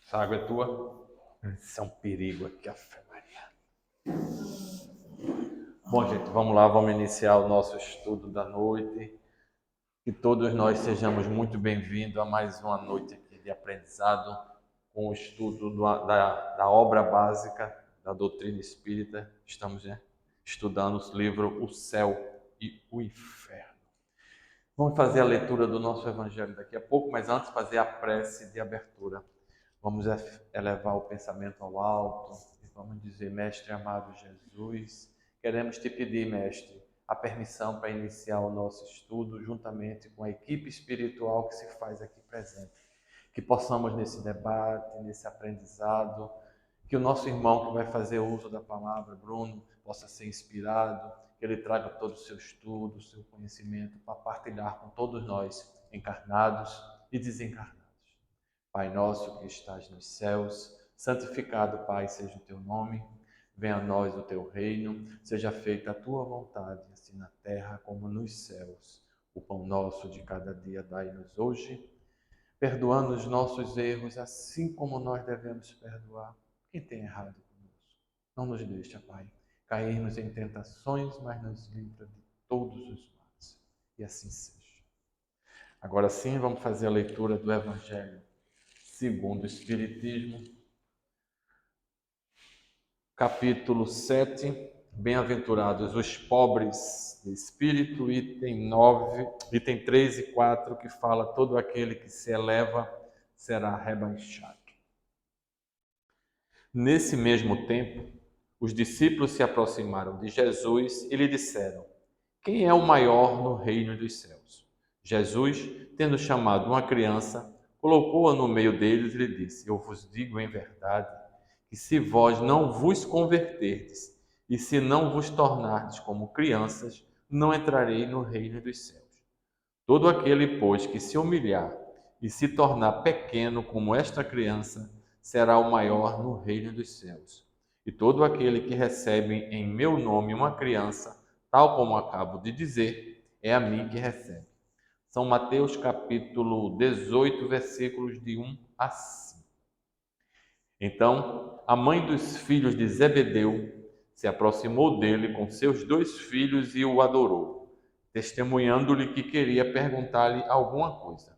Essa água é tua? Isso é um perigo aqui, Ave Maria. Bom, gente, vamos lá, vamos iniciar o nosso estudo da noite. Que todos nós sejamos muito bem-vindos a mais uma noite aqui de aprendizado com o estudo da obra básica da doutrina espírita. Estamos estudando o livro O Céu e o Inferno. Vamos fazer a leitura do nosso evangelho daqui a pouco, mas antes fazer a prece de abertura. Vamos elevar o pensamento ao alto e vamos dizer: Mestre amado Jesus, queremos te pedir, Mestre, a permissão para iniciar o nosso estudo juntamente com a equipe espiritual que se faz aqui presente. Que possamos nesse debate, nesse aprendizado, que o nosso irmão que vai fazer uso da palavra, Bruno, possa ser inspirado, que ele traga todo o seu estudo, o seu conhecimento para partilhar com todos nós, encarnados e desencarnados. Pai nosso que estás nos céus, santificado, Pai, seja o teu nome. Venha a nós o teu reino, seja feita a tua vontade, assim na terra como nos céus. O pão nosso de cada dia dai-nos hoje, perdoando os nossos erros, assim como nós devemos perdoar quem tem errado conosco. Não nos deixa, Pai, cairmos em tentações, mas nos livra de todos os males. E assim seja. Agora sim, vamos fazer a leitura do Evangelho segundo o Espiritismo, capítulo 7, Bem-aventurados os pobres de espírito, item 3 e 4, que fala: todo aquele que se eleva será rebaixado. Nesse mesmo tempo, os discípulos se aproximaram de Jesus e lhe disseram: quem é o maior no reino dos céus? Jesus, tendo chamado uma criança, colocou-a no meio deles e lhe disse: eu vos digo em verdade que se vós não vos converterdes e se não vos tornardes como crianças, não entrarei no reino dos céus. Todo aquele, pois, que se humilhar e se tornar pequeno como esta criança, será o maior no reino dos céus. E todo aquele que recebe em meu nome uma criança, tal como acabo de dizer, é a mim que recebe. São Mateus capítulo 18, versículos de 1 a 5. Então, a mãe dos filhos de Zebedeu se aproximou dele com seus 2 filhos e o adorou, testemunhando-lhe que queria perguntar-lhe alguma coisa.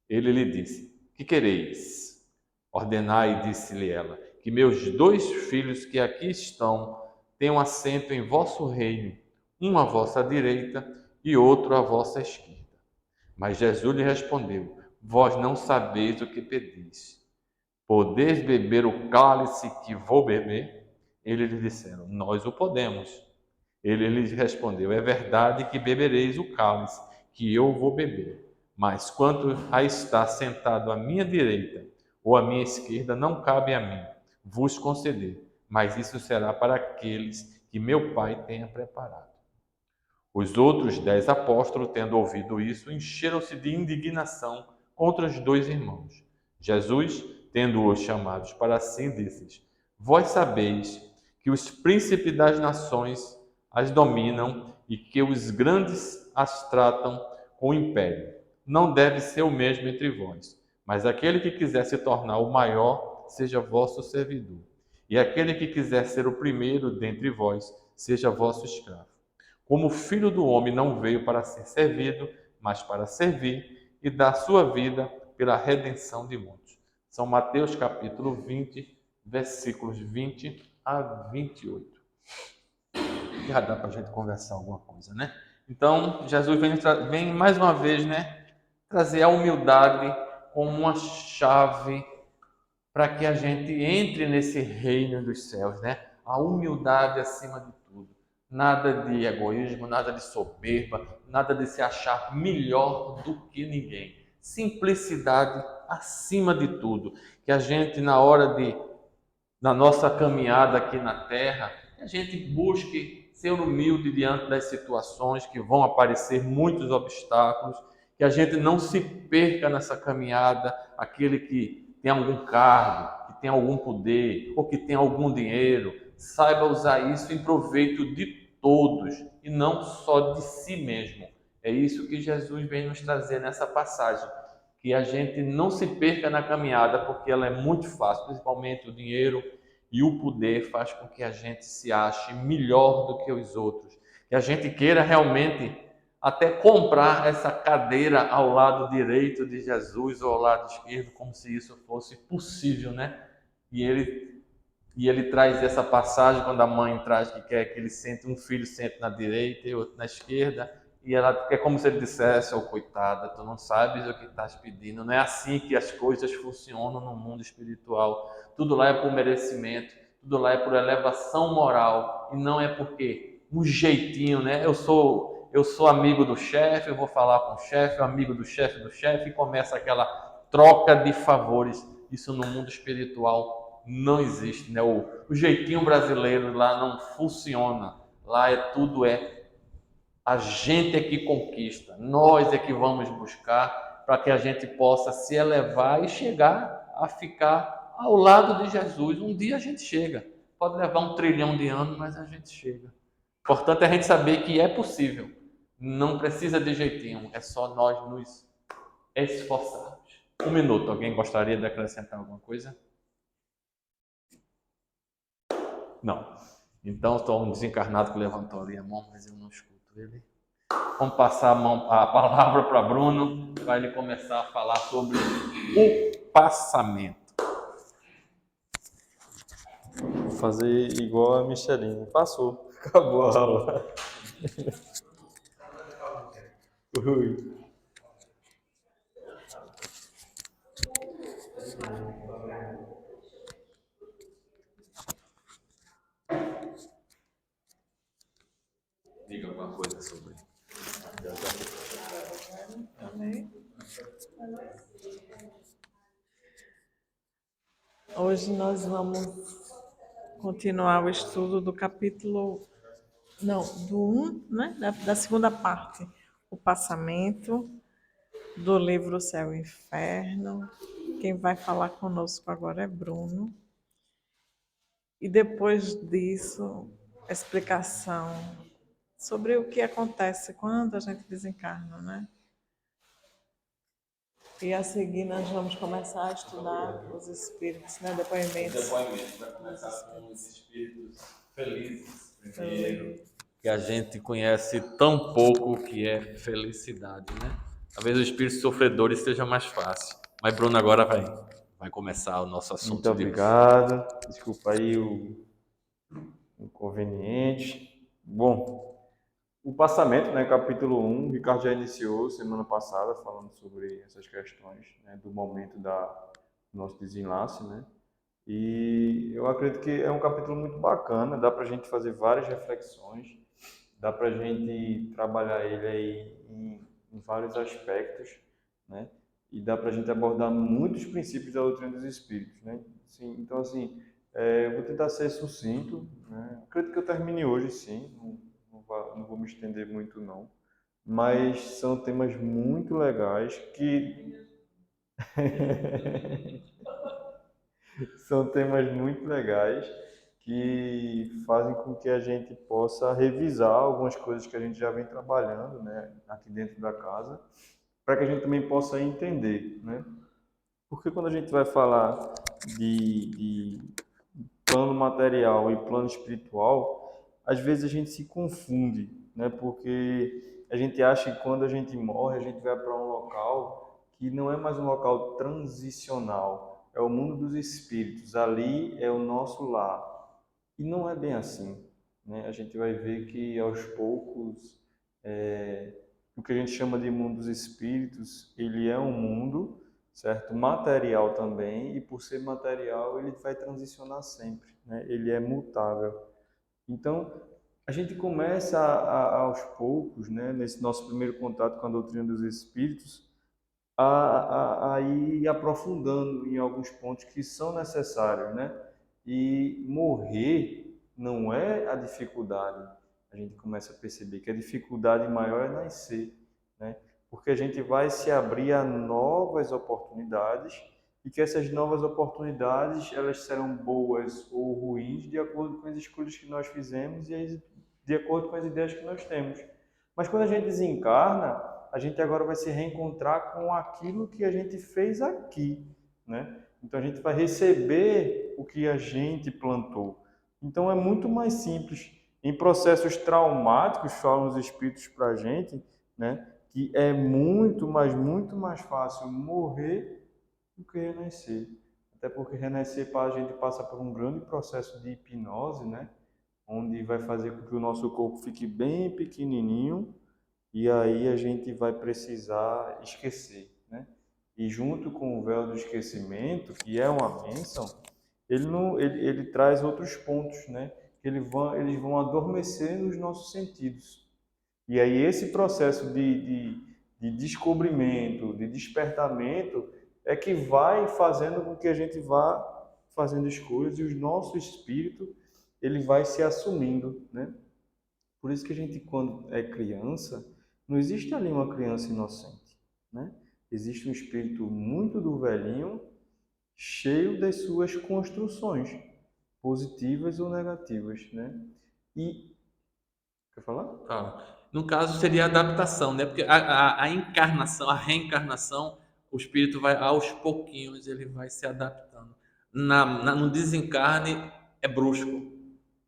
Ele lhe disse: que quereis? Ordenai, disse-lhe ela, que meus 2 filhos que aqui estão tenham assento em vosso reino, um à vossa direita e outro à vossa esquerda. Mas Jesus lhe respondeu: vós não sabeis o que pedis. Podeis beber o cálice que vou beber? Eles lhe disseram: nós o podemos. Ele lhes respondeu: é verdade que bebereis o cálice que eu vou beber, mas quanto a estar sentado à minha direita ou à minha esquerda, não cabe a mim vos conceder, mas isso será para aqueles que meu Pai tenha preparado. Os outros 10 apóstolos, tendo ouvido isso, encheram-se de indignação contra os 2 irmãos. Jesus, tendo-os chamados para si, disse-lhes: vós sabeis que os príncipes das nações as dominam e que os grandes as tratam com império. Não deve ser o mesmo entre vós, mas aquele que quiser se tornar o maior, seja vosso servidor. E aquele que quiser ser o primeiro dentre vós, seja vosso escravo. Como o Filho do Homem não veio para ser servido, mas para servir e dar sua vida pela redenção de muitos. São Mateus capítulo 20, versículos 20 a 28. Já dá para a gente conversar alguma coisa, né? Então, Jesus vem mais uma vez, né, trazer a humildade como uma chave para que a gente entre nesse reino dos céus, né? A humildade acima de tudo. Nada de egoísmo, nada de soberba, nada de se achar melhor do que ninguém. Simplicidade acima de tudo. Que a gente, na nossa caminhada aqui na Terra, a gente busque ser humilde diante das situações que vão aparecer muitos obstáculos, que a gente não se perca nessa caminhada, aquele que tem algum cargo, que tem algum poder ou que tem algum dinheiro, saiba usar isso em proveito de todos e não só de si mesmo. É isso que Jesus vem nos trazer nessa passagem. que a gente não se perca na caminhada, porque ela é muito fácil, principalmente o dinheiro e o poder faz com que a gente se ache melhor do que os outros, que a gente queira realmente até comprar essa cadeira ao lado direito de Jesus ou ao lado esquerdo, como se isso fosse possível, né? E ele traz essa passagem quando a mãe traz que quer que ele sente, um filho sente na direita e outro na esquerda, e ela é como se ele dissesse: "Oh, coitada, tu não sabes o que estás pedindo". Não é assim que as coisas funcionam no mundo espiritual. Tudo lá é por merecimento, tudo lá é por elevação moral, e não é porque um jeitinho, né? Eu sou amigo do chefe, eu vou falar com o chefe, amigo do chefe, e começa aquela troca de favores. Isso no mundo espiritual não existe, né? O jeitinho brasileiro lá não funciona. Lá tudo é a gente é que conquista, nós é que vamos buscar para que a gente possa se elevar e chegar a ficar ao lado de Jesus. Um dia a gente chega. Pode levar 1 trilhão de anos, mas a gente chega. Importante é a gente saber que é possível. Não precisa de jeitinho, é só nós nos esforçarmos. 1 minuto, alguém gostaria de acrescentar alguma coisa? Não. Então, estou um desencarnado que levantou ali a mão, mas eu não escuto ele. Vamos passar a palavra para Bruno, para ele começar a falar sobre o passamento. Vou fazer igual a Micheline. Passou. Acabou a aula. Ui. Diga alguma coisa sobre. Hoje nós vamos continuar o estudo do capítulo, não, do 1, né? Da segunda parte, o passamento, do livro Céu e Inferno. Quem vai falar conosco agora é Bruno. E depois disso, a explicação sobre o que acontece quando a gente desencarna, né? E a seguir nós vamos começar a estudar os espíritos, né? Depoimentos. Vai começar com os espíritos felizes primeiro, que a gente conhece tão pouco que é felicidade, né? Talvez o espírito sofredor seja mais fácil. Mas Bruno agora vai começar o nosso assunto. Muito obrigado. Desculpa aí o inconveniente. Bom, o passamento, né, capítulo 1, o Ricardo já iniciou semana passada falando sobre essas questões, né, do momento do nosso desenlace, né? E eu acredito que é um capítulo muito bacana, dá para a gente fazer várias reflexões, dá para a gente trabalhar ele aí em vários aspectos, né? E dá para a gente abordar muitos princípios da doutrina dos espíritos, né? Sim, então, assim, eu vou tentar ser sucinto, né? Acredito que eu termine hoje, sim, não vou me estender muito, não. Mas são temas muito legais que... São temas muito legais que fazem com que a gente possa revisar algumas coisas que a gente já vem trabalhando, né, aqui dentro da casa, para que a gente também possa entender, né? Porque quando a gente vai falar de plano material e plano espiritual, às vezes a gente se confunde, né? Porque a gente acha que quando a gente morre, a gente vai para um local que não é mais um local transicional, é o mundo dos espíritos, ali é o nosso lar. E não é bem assim, né? A gente vai ver que aos poucos, o que a gente chama de mundo dos espíritos, ele é um mundo, certo? Material também, e por ser material, ele vai transicionar sempre, né? Ele é mutável. Então, a gente começa aos poucos, né, nesse nosso primeiro contato com a doutrina dos espíritos, a ir aprofundando em alguns pontos que são necessários, né? E morrer não é a dificuldade. A gente começa a perceber que a dificuldade maior é nascer, né? Porque a gente vai se abrir a novas oportunidades e que essas novas oportunidades elas serão boas ou ruins de acordo com as escolhas que nós fizemos e de acordo com as ideias que nós temos. Mas quando a gente desencarna, a gente agora vai se reencontrar com aquilo que a gente fez aqui, né? Então a gente vai receber o que a gente plantou. Então é muito mais simples. Em processos traumáticos, falam os espíritos para a gente, né? Que é muito mais fácil morrer do que renascer. Até porque renascer a gente passa por um grande processo de hipnose, né? Onde vai fazer com que o nosso corpo fique bem pequenininho e aí a gente vai precisar esquecer, né? E junto com o véu do esquecimento, que é uma bênção, ele, não, ele traz outros pontos, né? Eles vão adormecer nos nossos sentidos. E aí esse processo de descobrimento, de despertamento, é que vai fazendo com que a gente vá fazendo escolhas e o nosso espírito ele vai se assumindo, né? Por isso que a gente, quando é criança, não existe ali uma criança inocente, né? Existe um espírito muito do velhinho, cheio das suas construções, positivas ou negativas, né? E quer falar? No caso, seria a adaptação, né? Porque a encarnação, a reencarnação, o espírito vai, aos pouquinhos, ele vai se adaptando. No desencarne, é brusco.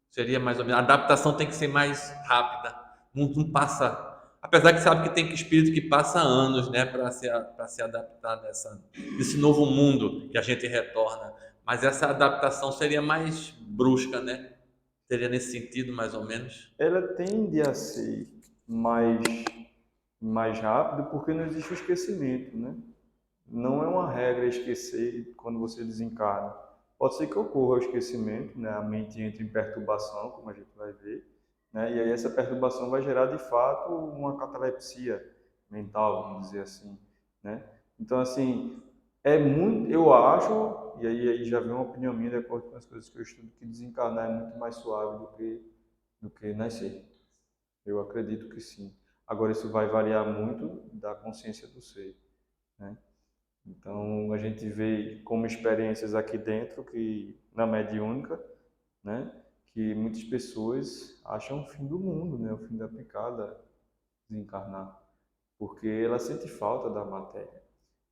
Seria mais ou menos. A adaptação tem que ser mais rápida. Não passa. Apesar que sabe que tem espírito que passa anos, né, para se adaptar desse novo mundo que a gente retorna. Mas essa adaptação seria mais brusca, né? Seria nesse sentido, mais ou menos. Ela tende a ser mais, mais rápida porque não existe o esquecimento, né? Não é uma regra esquecer quando você desencarna. Pode ser que ocorra o esquecimento, né? A mente entra em perturbação, como a gente vai ver, né? E aí essa perturbação vai gerar de fato uma catalepsia mental, vamos dizer assim, né? Então assim, é muito, eu acho, e aí já vem uma opinião minha de acordo com as coisas que eu estudo, que desencarnar é muito mais suave do que nascer. Eu acredito que sim. Agora isso vai variar muito da consciência do ser, né? Então, a gente vê como experiências aqui dentro, que na mediúnica, né, que muitas pessoas acham o fim do mundo, né, o fim da picada, desencarnar, porque ela sente falta da matéria.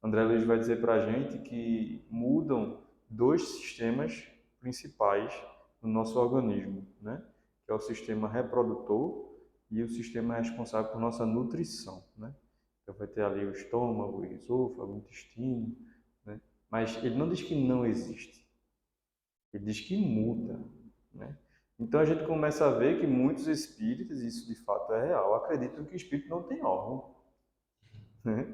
André Luiz vai dizer para a gente que mudam dois sistemas principais no nosso organismo, né, que é o sistema reprodutor e o sistema responsável por nossa nutrição, né. Então vai ter ali o estômago, o esôfago, o intestino, né? Mas ele não diz que não existe, ele diz que muda, né? Então a gente começa a ver que muitos espíritos, isso de fato é real, acreditam que o espírito não tem órgão, né?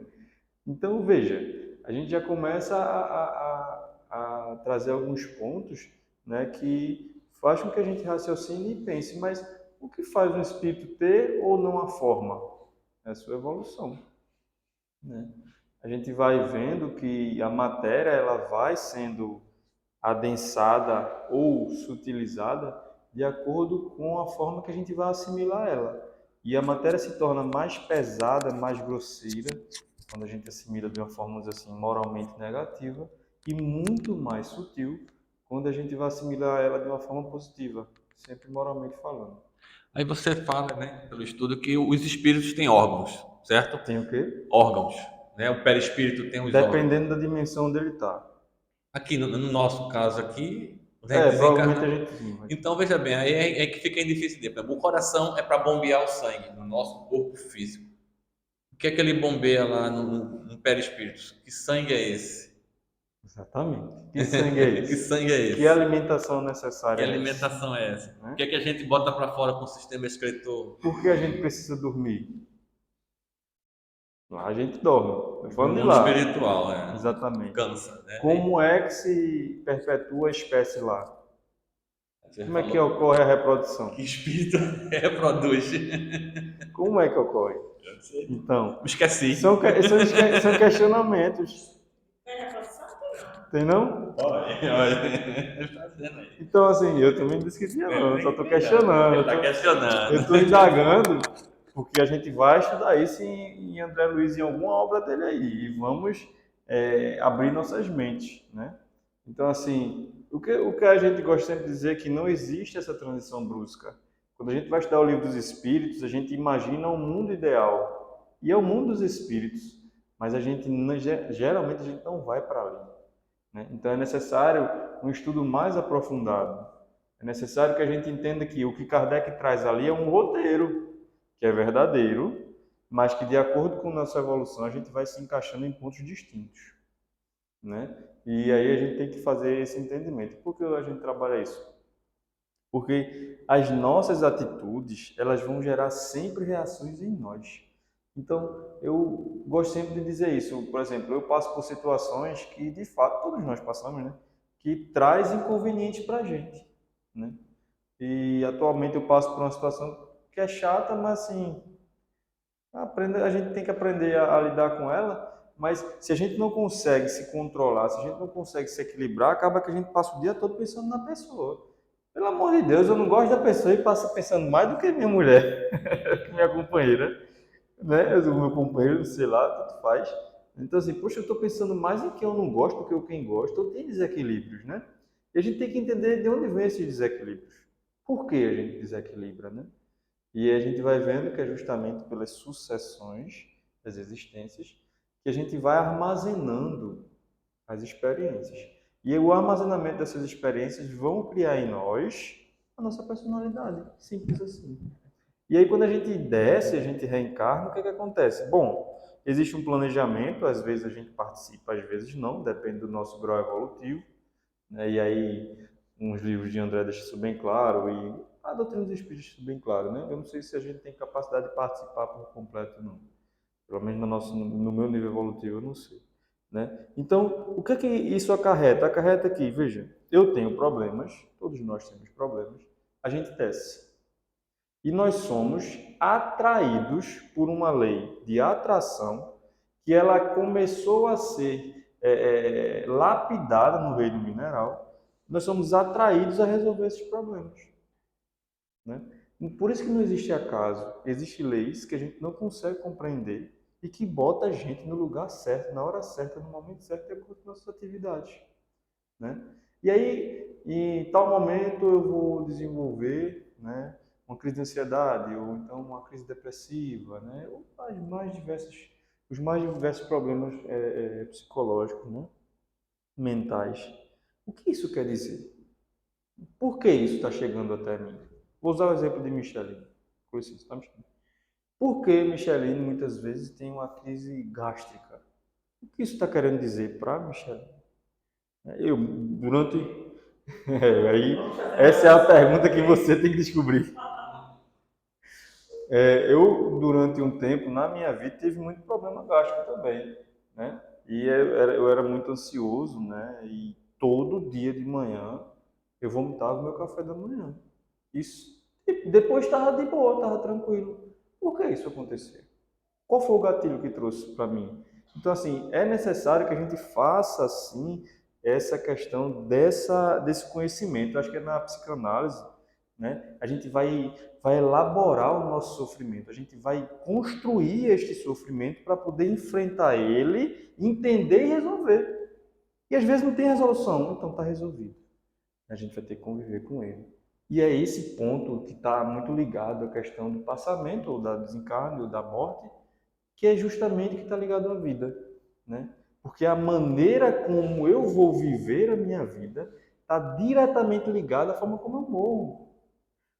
Então veja, a gente já começa a trazer alguns pontos, né, que faz com que a gente raciocine e pense, mas o que faz um espírito ter ou não a forma? É a sua evolução, né? A gente vai vendo que a matéria ela vai sendo adensada ou sutilizada de acordo com a forma que a gente vai assimilar ela. E a matéria se torna mais pesada, mais grosseira, quando a gente assimila de uma forma, vamos dizer assim, moralmente negativa, e muito mais sutil quando a gente vai assimilar ela de uma forma positiva, sempre moralmente falando. Aí você fala, né, pelo estudo, que os espíritos têm órgãos, certo? Tem o quê? Órgãos, né? O perispírito tem os órgãos. Dependendo da dimensão onde ele está. Aqui, no nosso caso aqui, a gente Provavelmente desencarna. a gente sim. Então, veja bem, aí é que fica difícil de entender. O coração é para bombear o sangue no nosso corpo físico. O que é que ele bombeia lá no perispírito? Que sangue é esse? Exatamente. Que sangue é Que esse? sangue é Que esse? alimentação Que necessária é essa? alimentação é essa? Né? O que é que a gente bota para fora com o sistema excretor? Por que a gente precisa dormir? Lá a gente dorme. No Vamos mundo lá. espiritual, Exatamente. cansa, né? Como é que se perpetua a espécie lá? Você Como é que falou ocorre a reprodução? que espírito reproduz. Como é que ocorre? Eu sei. Então, Me esqueci. são questionamentos. Tem não? Olha. Tá dizendo aí. Então, assim, eu também disse que tinha não, eu só estou questionando. Ele está questionando. Eu estou indagando, porque a gente vai estudar isso em André Luiz, em alguma obra dele aí, e vamos abrir nossas mentes, né? Então, assim, o que a gente gosta sempre de dizer é que não existe essa transição brusca. Quando a gente vai estudar o Livro dos Espíritos, a gente imagina um mundo ideal. E é o mundo dos espíritos, mas geralmente a gente não vai para ali, né? Então é necessário um estudo mais aprofundado. É necessário que a gente entenda que o que Kardec traz ali é um roteiro, que é verdadeiro, mas que de acordo com nossa evolução a gente vai se encaixando em pontos distintos, né? E aí a gente tem que fazer esse entendimento. Por que a gente trabalha isso? Porque as nossas atitudes, elas vão gerar sempre reações em nós. Então, eu gosto sempre de dizer isso. Por exemplo, eu passo por situações que, de fato, todos nós passamos, né? Que traz inconveniente para a gente, né? E atualmente eu passo por uma situação que é chata, mas assim, a gente tem que aprender a lidar com ela. Mas se a gente não consegue se controlar, se a gente não consegue se equilibrar, acaba que a gente passa o dia todo pensando na pessoa. Pelo amor de Deus, eu não gosto da pessoa e passo pensando mais do que minha mulher, que minha companheira, né? O meu companheiro, sei lá, tanto faz. Então, assim, poxa, eu estou pensando mais em quem eu não gosto do que em quem gosta. Então, tem desequilíbrios, né? E a gente tem que entender de onde vem esses desequilíbrios. Por que a gente desequilibra, né? E a gente vai vendo que é justamente pelas sucessões das existências que a gente vai armazenando as experiências. E o armazenamento dessas experiências vão criar em nós a nossa personalidade. Simples assim. E aí, quando a gente desce, a gente reencarna, o que acontece? Bom, existe um planejamento, às vezes a gente participa, às vezes não, depende do nosso grau evolutivo, né? E aí, uns livros de André deixam isso bem claro, e a doutrina dos espíritos deixa isso bem claro, né? Eu não sei se a gente tem capacidade de participar por completo, não. Pelo menos no meu nível evolutivo, eu não sei, né? Então, o que é que isso acarreta? Acarreta que, veja, eu tenho problemas, todos nós temos problemas, a gente desce. E nós somos atraídos por uma lei de atração que ela começou a ser lapidada no reino mineral. Nós somos atraídos a resolver esses problemas, né? Por isso que não existe acaso. Existem leis que a gente não consegue compreender e que bota a gente no lugar certo, na hora certa, no momento certo, de acordo com nossas atividades, né? E aí, em tal momento, eu vou desenvolver, né, uma crise de ansiedade, ou então uma crise depressiva, né, ou os mais diversos problemas psicológicos, né, mentais. O que isso quer dizer? Por que isso está chegando até mim? Vou usar o exemplo de Micheline. Com licença, tá, Micheline? Por que Micheline muitas vezes tem uma crise gástrica? O que isso está querendo dizer para Micheline? Durante aí, essa é a pergunta que você tem que descobrir. Eu, durante um tempo, na minha vida, tive muito problema gástrico também, né? E eu era muito ansioso, né? E todo dia de manhã eu vomitava o meu café da manhã. Isso. E depois estava de boa, estava tranquilo. Por que isso aconteceu? Qual foi o gatilho que trouxe para mim? Então, assim, é necessário que a gente faça, assim, essa questão desse conhecimento. Eu acho que é na psicanálise, né? A gente vai elaborar o nosso sofrimento, a gente vai construir este sofrimento para poder enfrentar ele, entender e resolver. E às vezes não tem resolução, então está resolvido. A gente vai ter que conviver com ele. E é esse ponto que está muito ligado à questão do passamento, ou da desencarne, ou da morte, que é justamente que está ligado à vida, né? Porque a maneira como eu vou viver a minha vida está diretamente ligada à forma como eu morro.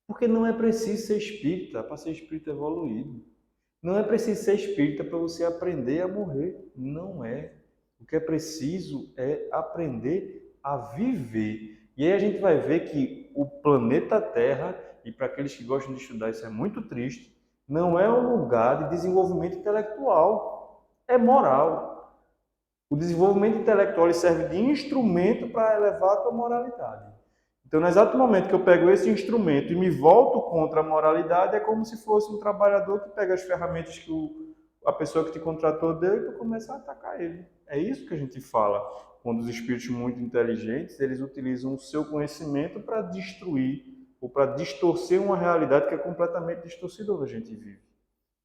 Porque não é preciso ser espírita para ser espírita evoluído. Não é preciso ser espírita para você aprender a morrer. Não é. O que é preciso é aprender a viver. E aí a gente vai ver que o planeta Terra, e para aqueles que gostam de estudar isso é muito triste, não é um lugar de desenvolvimento intelectual, é moral. O desenvolvimento intelectual ele serve de instrumento para elevar a tua moralidade. Então, no exato momento que eu pego esse instrumento e me volto contra a moralidade, é como se fosse um trabalhador que pega as ferramentas que a pessoa que te contratou deu e tu começa a atacar ele. É isso que a gente fala. Quando os espíritos muito inteligentes, eles utilizam o seu conhecimento para destruir ou para distorcer uma realidade que é completamente distorcida onde a gente vive,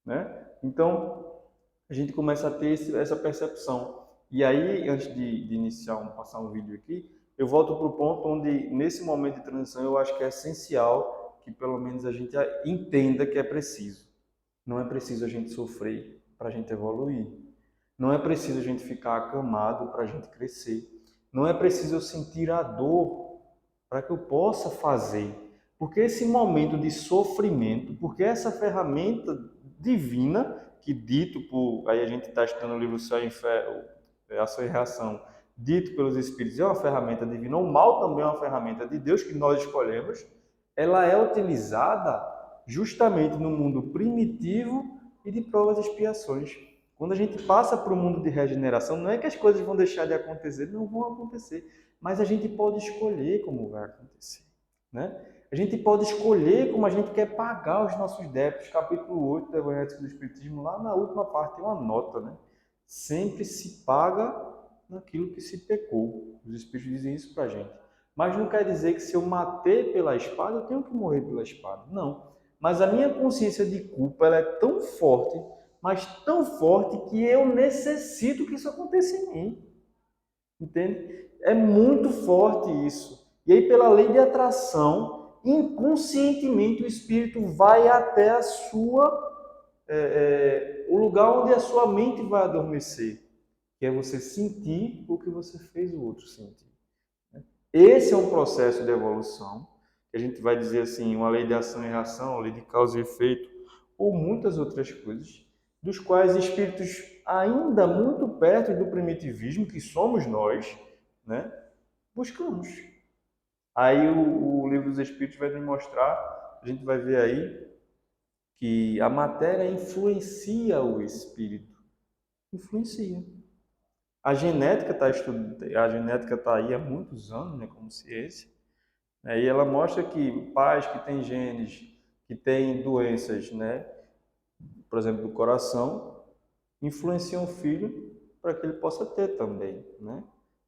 né? Então, a gente começa a ter essa percepção. E aí, antes de iniciar, passar um vídeo aqui, eu volto para o ponto onde, nesse momento de transição, eu acho que é essencial que pelo menos a gente entenda que é preciso. Não é preciso a gente sofrer para a gente evoluir. Não é preciso a gente ficar acamado para a gente crescer. Não é preciso eu sentir a dor para que eu possa fazer. Porque esse momento de sofrimento, porque essa ferramenta divina, que dito por... Aí a gente está estudando o livro Céu e Inferno, Ação e Reação, dito pelos Espíritos, é uma ferramenta divina. O mal também é uma ferramenta de Deus que nós escolhemos. Ela é utilizada justamente no mundo primitivo e de provas e expiações. Quando a gente passa para o mundo de regeneração, não é que as coisas vão deixar de acontecer, não vão acontecer, mas a gente pode escolher como vai acontecer, né? A gente pode escolher como a gente quer pagar os nossos débitos. Capítulo 8 do Evangelho do Espiritismo, lá na última parte tem uma nota, né? Sempre se paga naquilo que se pecou. Os Espíritos dizem isso para a gente. Mas não quer dizer que se eu matei pela espada, eu tenho que morrer pela espada. Não. Mas a minha consciência de culpa ela é tão forte, mas tão forte, que eu necessito que isso aconteça em mim. Entende? É muito forte isso. E aí, pela lei de atração, inconscientemente o espírito vai até a o lugar onde a sua mente vai adormecer, que é você sentir o que você fez o outro sentir. Esse é um processo de evolução, que a gente vai dizer assim, uma lei de ação e reação, uma lei de causa e efeito, ou muitas outras coisas, dos quais espíritos ainda muito perto do primitivismo, que somos nós, né, buscamos. Aí o livro dos Espíritos vai nos mostrar, a gente vai ver aí, que a matéria influencia o espírito. Influencia. A genética está aí há muitos anos, né, como ciência, né, e ela mostra que pais que têm genes, que têm doenças, né, por exemplo, do coração, influenciam o filho para que ele possa ter também, né?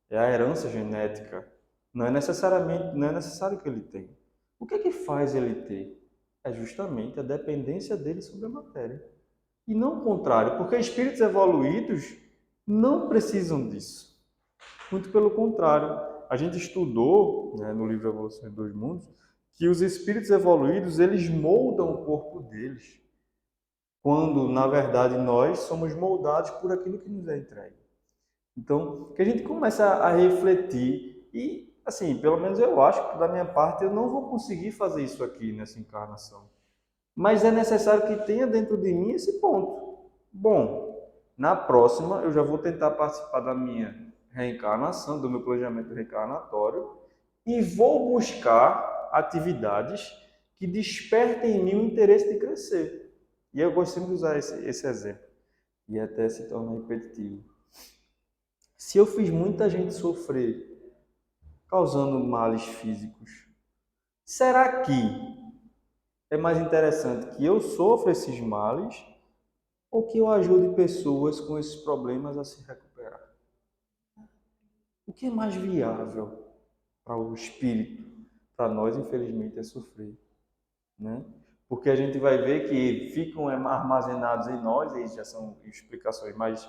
É a herança genética. Não é necessário que ele tenha. O que é que faz ele ter? É justamente a dependência dele sobre a matéria. E não o contrário, porque espíritos evoluídos não precisam disso. Muito pelo contrário. A gente estudou, né, no livro Evolução em Dois Mundos, que os espíritos evoluídos, eles moldam o corpo deles, quando, na verdade, nós somos moldados por aquilo que nos é entregue. Então, que a gente começa a refletir e, assim, pelo menos eu acho que da minha parte eu não vou conseguir fazer isso aqui nessa encarnação. Mas é necessário que tenha dentro de mim esse ponto. Bom, na próxima eu já vou tentar participar da minha reencarnação, do meu planejamento reencarnatório e vou buscar atividades que despertem em mim o interesse de crescer. E eu gosto sempre de usar esse exemplo, e até se torna repetitivo. Se eu fiz muita gente sofrer, causando males físicos, será que é mais interessante que eu sofra esses males ou que eu ajude pessoas com esses problemas a se recuperar? O que é mais viável para o espírito? Para nós, infelizmente, é sofrer, né? Porque a gente vai ver que ficam armazenados em nós, e já são explicações mais...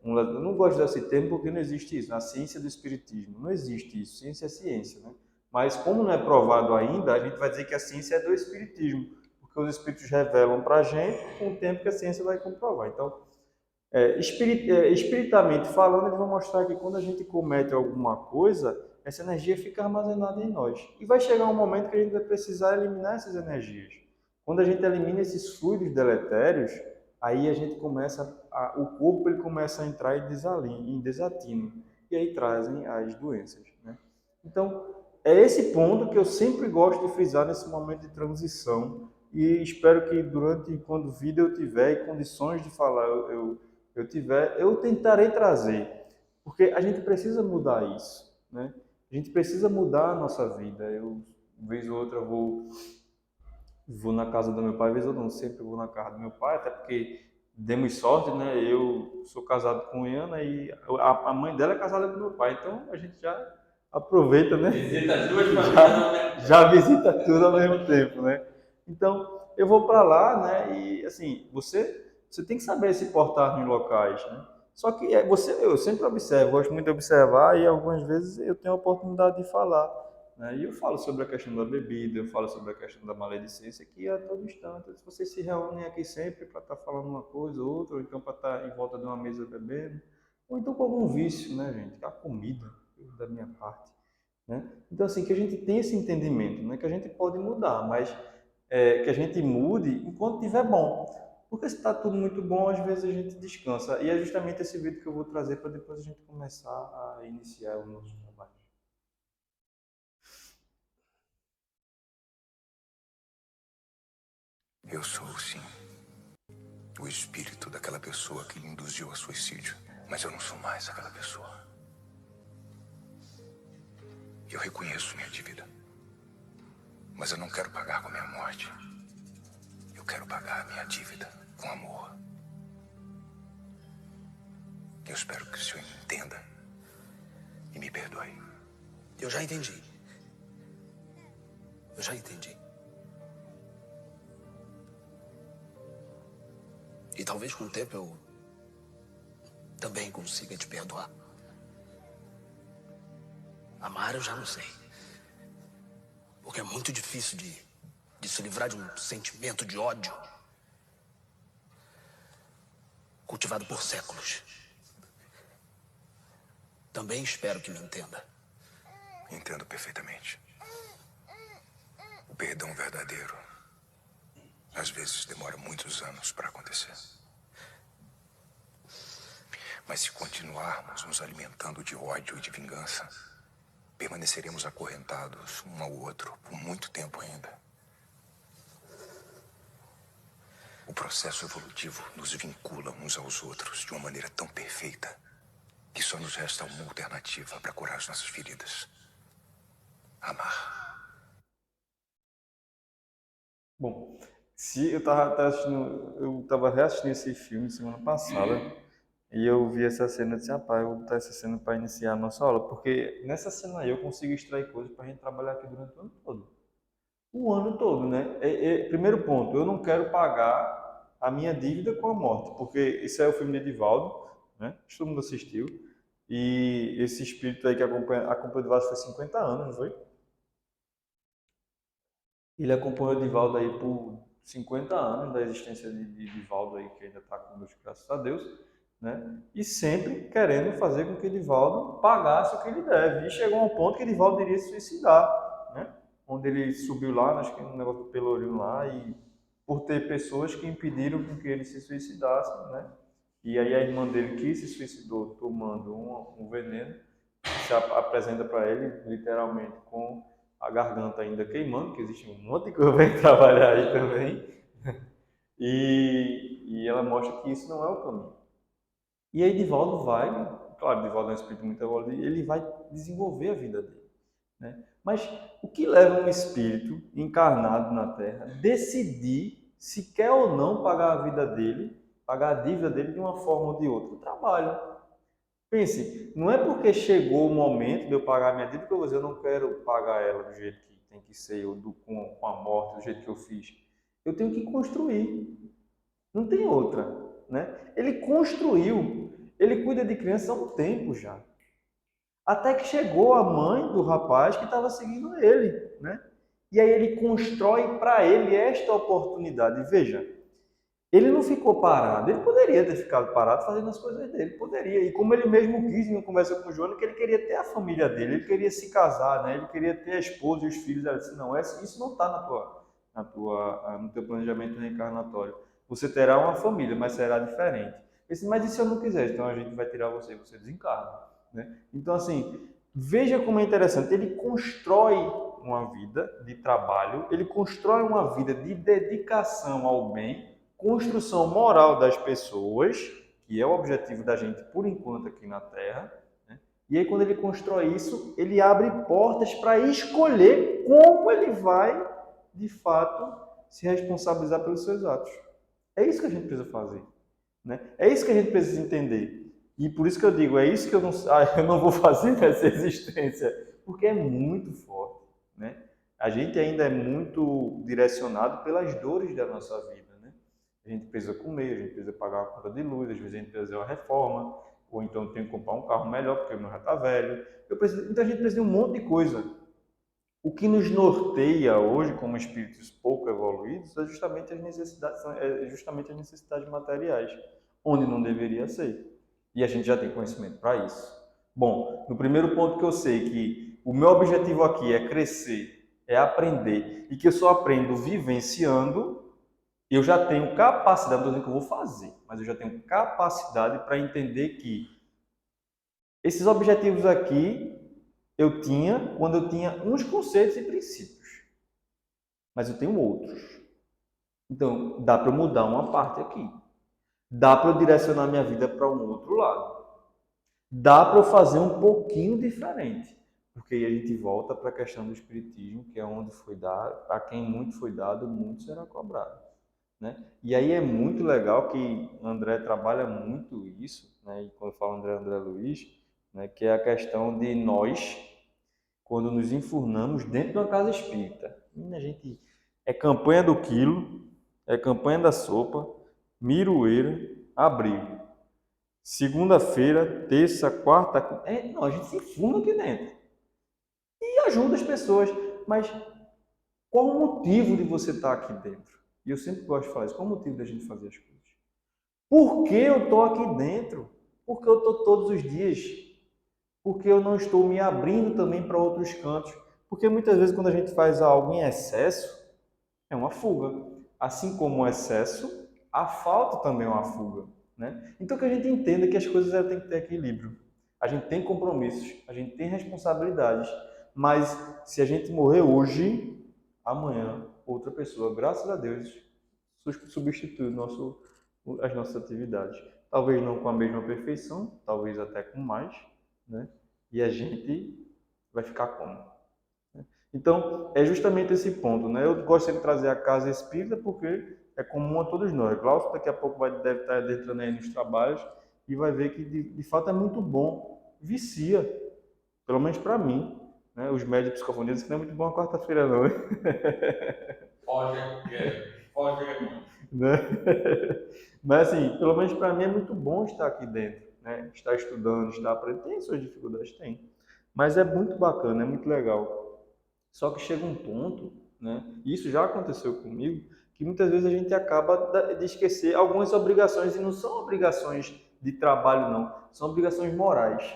eu não gosto desse termo porque não existe isso. Na ciência do espiritismo não existe isso. Ciência é ciência, né? Mas como não é provado ainda, a gente vai dizer que a ciência é do espiritismo, porque os espíritos revelam para a gente com o tempo que a ciência vai comprovar. Então, espiritamente falando, eles vão mostrar que quando a gente comete alguma coisa, essa energia fica armazenada em nós. E vai chegar um momento que a gente vai precisar eliminar essas energias. Quando a gente elimina esses fluidos deletérios, aí a gente o corpo ele começa a entrar em desatino. E aí trazem as doenças, né? Então, é esse ponto que eu sempre gosto de frisar nesse momento de transição. E espero que quando vida eu tiver e condições de falar eu tentarei trazer. Porque a gente precisa mudar isso, né? A gente precisa mudar a nossa vida. Eu, vez ou outra, vou na casa do meu pai, vez ou não, sempre vou na casa do meu pai, até porque demos sorte, né? Eu sou casado com Ana e a mãe dela é casada com meu pai, então a gente já aproveita, né? Visita as duas famílias. Já visita tudo ao mesmo tempo, né? Então, eu vou para lá, né? E, assim, você tem que saber se portar em locais, né? Só que eu sempre observo, gosto muito de observar e algumas vezes eu tenho a oportunidade de falar. né? E eu falo sobre a questão da bebida, eu falo sobre a questão da maledicência, que a todo instante, se vocês se reúnem aqui sempre para estar falando uma coisa ou outra, ou então para estar em volta de uma mesa bebendo, ou então com algum vício, né, gente? A comida, da minha parte, né? Então, assim, que a gente tem esse entendimento, né? Que a gente pode mudar, mas que a gente mude enquanto estiver bom. Porque se está tudo muito bom, às vezes a gente descansa. E é justamente esse vídeo que eu vou trazer para depois a gente começar a iniciar o nosso trabalho. Eu sou, sim, o espírito daquela pessoa que lhe induziu ao suicídio. Mas eu não sou mais aquela pessoa. Eu reconheço minha dívida. Mas eu não quero pagar com a minha morte. Eu quero pagar a minha dívida com amor. Eu espero que o senhor entenda e me perdoe. Eu já entendi. Eu já entendi. E talvez com o tempo eu também consiga te perdoar. Amar eu já não sei. Porque é muito difícil de se livrar de um sentimento de ódio cultivado por séculos. Também espero que me entenda. Entendo perfeitamente. O perdão verdadeiro, às vezes, demora muitos anos para acontecer. Mas se continuarmos nos alimentando de ódio e de vingança, permaneceremos acorrentados um ao outro por muito tempo ainda. O processo evolutivo nos vincula uns aos outros de uma maneira tão perfeita que só nos resta uma alternativa para curar as nossas feridas: amar. Bom, se eu estava reassistindo esse filme semana passada e eu vi essa cena e disse, rapaz, eu vou botar essa cena para iniciar a nossa aula, porque nessa cena aí eu consigo extrair coisas para a gente trabalhar aqui durante o ano todo. O ano todo, né? Primeiro ponto, eu não quero pagar a minha dívida com a morte, porque esse é o filme de Edivaldo, né? Todo mundo assistiu. E esse espírito aí que acompanha o Edivaldo foi 50 anos, não foi? Ele acompanhou o Edivaldo aí por 50 anos da existência de Edivaldo aí, que ainda está conosco, graças a Deus, né? E sempre querendo fazer com que Edivaldo pagasse o que ele deve. E chegou a um ponto que Edivaldo iria se suicidar, né? Onde ele subiu lá, acho que no negócio do Pelourinho lá, e por ter pessoas que impediram com que ele se suicidasse, né? E aí a irmã dele que se suicidou tomando um veneno, se apresenta para ele, literalmente, com a garganta ainda queimando, que existe um monte de coisa para trabalhar aí também. E ela mostra que isso não é o caminho. E aí Divaldo vai, claro, Divaldo é um espírito muito evoluído, ele vai desenvolver a vida dele, né? Mas o que leva um espírito encarnado na Terra a decidir se quer ou não pagar a vida dele, pagar a dívida dele de uma forma ou de outra? O trabalho. Pense, não é porque chegou o momento de eu pagar a minha dívida que eu vou dizer, eu não quero pagar ela do jeito que tem que ser, ou com a morte, do jeito que eu fiz. Eu tenho que construir. Não tem outra, né? Ele construiu, ele cuida de crianças há um tempo já. Até que chegou a mãe do rapaz que estava seguindo ele, né? E aí ele constrói para ele esta oportunidade. Veja, ele não ficou parado, ele poderia ter ficado parado fazendo as coisas dele, poderia. E como ele mesmo quis em uma conversa com o João, que ele queria ter a família dele, ele queria se casar, né? Ele queria ter a esposa e os filhos. Ele disse, não, isso não está no teu planejamento reencarnatório. Você terá uma família, mas será diferente. Ele disse, mas e se eu não quiser? Então a gente vai tirar você desencarna, né? Então, assim, veja como é interessante. Ele constrói uma vida de trabalho, ele constrói uma vida de dedicação ao bem, construção moral das pessoas, que é o objetivo da gente por enquanto aqui na Terra, né? E aí quando ele constrói isso, ele abre portas para escolher como ele vai, de fato, se responsabilizar pelos seus atos. É isso que a gente precisa fazer, né? É isso que a gente precisa entender. E por isso que eu digo, é isso que eu não vou fazer nessa existência, porque é muito forte, né? A gente ainda é muito direcionado pelas dores da nossa vida. A gente precisa comer, a gente precisa pagar uma conta de luz, às vezes a gente precisa fazer uma reforma, ou então tem que comprar um carro melhor porque o meu já está velho. Então a gente precisa de um monte de coisa. O que nos norteia hoje como espíritos pouco evoluídos é justamente as necessidades materiais, onde não deveria ser. E a gente já tem conhecimento para isso. Bom, no primeiro ponto que eu sei que o meu objetivo aqui é crescer, é aprender, e que eu só aprendo vivenciando, eu já tenho capacidade, não estou dizendo que eu vou fazer, mas eu já tenho capacidade para entender que esses objetivos aqui eu tinha quando eu tinha uns conceitos e princípios, mas eu tenho outros. Então, dá para eu mudar uma parte aqui. Dá para eu direcionar minha vida para um outro lado. Dá para eu fazer um pouquinho diferente. Porque aí a gente volta para a questão do espiritismo, que é onde foi dado, a quem muito foi dado, muito será cobrado. Né? E aí é muito legal que o André trabalha muito isso, né? E quando eu falo André Luiz, né? Que é a questão de nós, quando nos enfurnamos dentro de uma casa espírita. A gente é campanha do quilo, é campanha da sopa, miroeira, abrigo. Segunda-feira, terça, quarta, não, a gente se enfurna aqui dentro. E ajuda as pessoas. Mas qual o motivo de você estar aqui dentro? E eu sempre gosto de falar isso. Qual o motivo da gente fazer as coisas? Por que eu estou aqui dentro? Porque eu estou todos os dias. Porque eu não estou me abrindo também para outros cantos. Porque muitas vezes quando a gente faz algo em excesso, é uma fuga. Assim como o excesso, a falta também é uma fuga. Né? Então que a gente entenda que as coisas têm que ter equilíbrio. A gente tem compromissos, a gente tem responsabilidades, mas se a gente morrer hoje, amanhã, outra pessoa, graças a Deus, substitui as nossas atividades. Talvez não com a mesma perfeição, talvez até com mais, né? E a gente vai ficar como? Então, é justamente esse ponto, né? Eu gosto de trazer a casa espírita porque é comum a todos nós. Glaucio daqui a pouco deve estar entrando aí nos trabalhos e vai ver que de fato é muito bom. Vicia, pelo menos para mim. Né? Os médicos psicofonistas que não é muito bom a quarta-feira não. Foge, foge. Né? Mas assim, pelo menos para mim é muito bom estar aqui dentro. Né? Estar estudando, estar aprendendo. Tem suas dificuldades? Tem. Mas é muito bacana, é muito legal. Só que chega um ponto, né? Isso já aconteceu comigo, que muitas vezes a gente acaba de esquecer algumas obrigações, e não são obrigações de trabalho, não, são obrigações morais,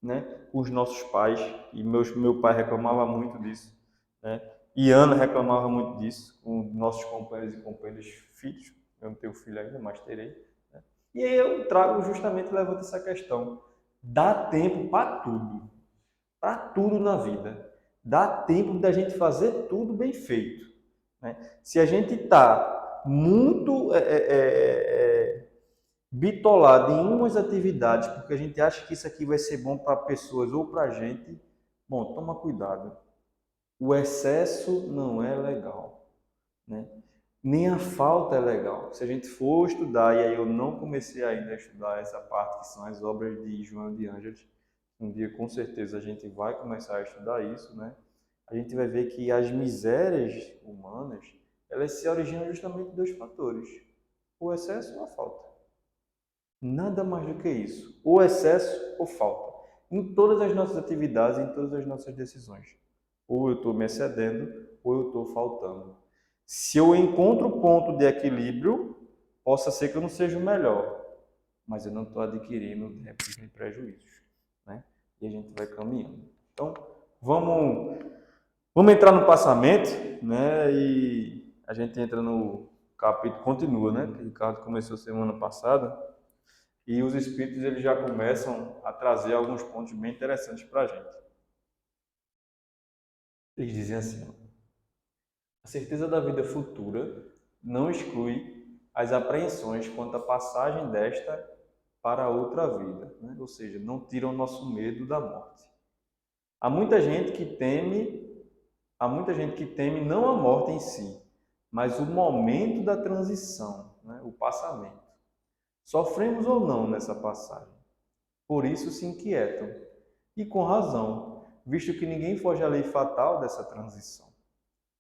né? Com os nossos pais, e meu pai reclamava muito disso, né? E Ana reclamava muito disso, com nossos companheiros e companheiras filhos, eu não tenho filho ainda, mas terei, né? E aí eu trago justamente, levanto essa questão, dá tempo para tudo na vida. Dá tempo da gente fazer tudo bem feito. Né? Se a gente está muito bitolado em umas atividades, porque a gente acha que isso aqui vai ser bom para pessoas ou para a gente, bom, toma cuidado. O excesso não é legal. Né? Nem a falta é legal. Se a gente for estudar, e aí eu não comecei ainda a estudar essa parte que são as obras de João de Ângeles, um dia com certeza a gente vai começar a estudar isso, né? A gente vai ver que as misérias humanas, elas se originam justamente de dois fatores: o excesso ou a falta. Nada mais do que isso. Ou excesso ou falta. Em todas as nossas atividades, em todas as nossas decisões. Ou eu estou me excedendo, ou eu estou faltando. Se eu encontro o ponto de equilíbrio, possa ser que eu não seja o melhor, mas eu não estou adquirindo débitos nem prejuízos. Né? E a gente vai caminhando. Então, vamos entrar no passamento, né? E a gente entra no capítulo, continua, né? Que o Ricardo começou semana passada, e os espíritos eles já começam a trazer alguns pontos bem interessantes para a gente. Eles dizem assim: a certeza da vida futura não exclui as apreensões quanto à passagem desta para outra vida, né? Ou seja, não tira o nosso medo da morte. Há muita gente que teme não a morte em si, mas o momento da transição, né? O passamento. Sofremos ou não nessa passagem. Por isso se inquietam. E com razão, visto que ninguém foge à lei fatal dessa transição.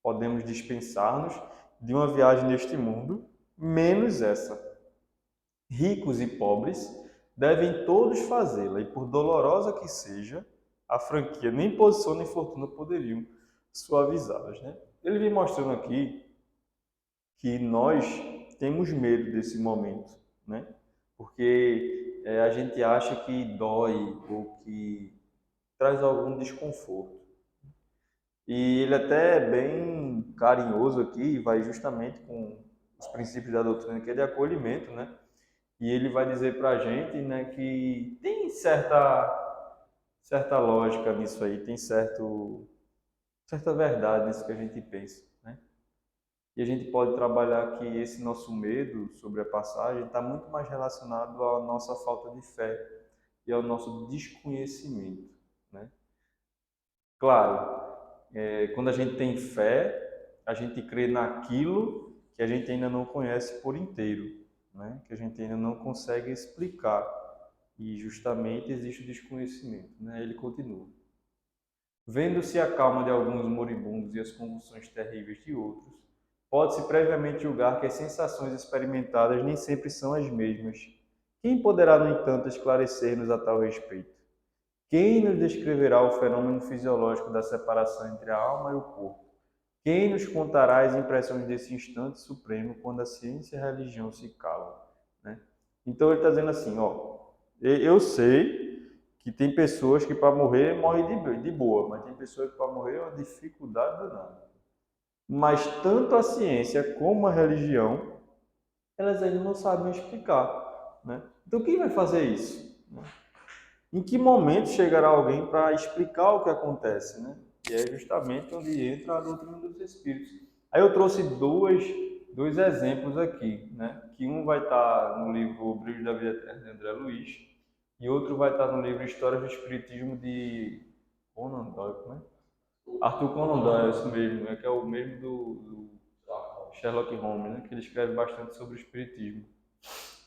Podemos dispensar-nos de uma viagem neste mundo, menos essa. Ricos e pobres devem todos fazê-la, e por dolorosa que seja, a franquia nem posição nem fortuna poderiam suavizadas, né? Ele vem mostrando aqui que nós temos medo desse momento, né? Porque a gente acha que dói ou que traz algum desconforto. E ele até é bem carinhoso aqui, vai justamente com os princípios da doutrina, que é de acolhimento, né? E ele vai dizer para a gente, né, que tem certa lógica nisso aí, tem certa verdade nisso que a gente pensa, né? E a gente pode trabalhar que esse nosso medo sobre a passagem está muito mais relacionado à nossa falta de fé e ao nosso desconhecimento, né? Claro, quando a gente tem fé, a gente crê naquilo que a gente ainda não conhece por inteiro, né? Que a gente ainda não consegue explicar. E justamente existe o desconhecimento, né? Ele continua. Vendo-se a calma de alguns moribundos e as convulsões terríveis de outros, pode-se previamente julgar que as sensações experimentadas nem sempre são as mesmas. Quem poderá, no entanto, esclarecer-nos a tal respeito? Quem nos descreverá o fenômeno fisiológico da separação entre a alma e o corpo? Quem nos contará as impressões desse instante supremo quando a ciência e a religião se calam? Né? Então ele está dizendo assim, ó, eu sei que tem pessoas que para morrer morrem de boa, mas tem pessoas que para morrer é uma dificuldade danada. Mas tanto a ciência como a religião, elas ainda não sabem explicar. Né? Então quem vai fazer isso? Em que momento chegará alguém para explicar o que acontece, né? E é justamente onde entra a doutrina dos Espíritos. Aí eu trouxe dois exemplos aqui, né? Que um vai estar no livro O Brilho da Vida Eterna de André Luiz e outro vai estar no livro História do Espiritismo de Conan Doyle, né? Arthur Conan Doyle, é isso mesmo, que é o mesmo do Sherlock Holmes, né? Que ele escreve bastante sobre o Espiritismo.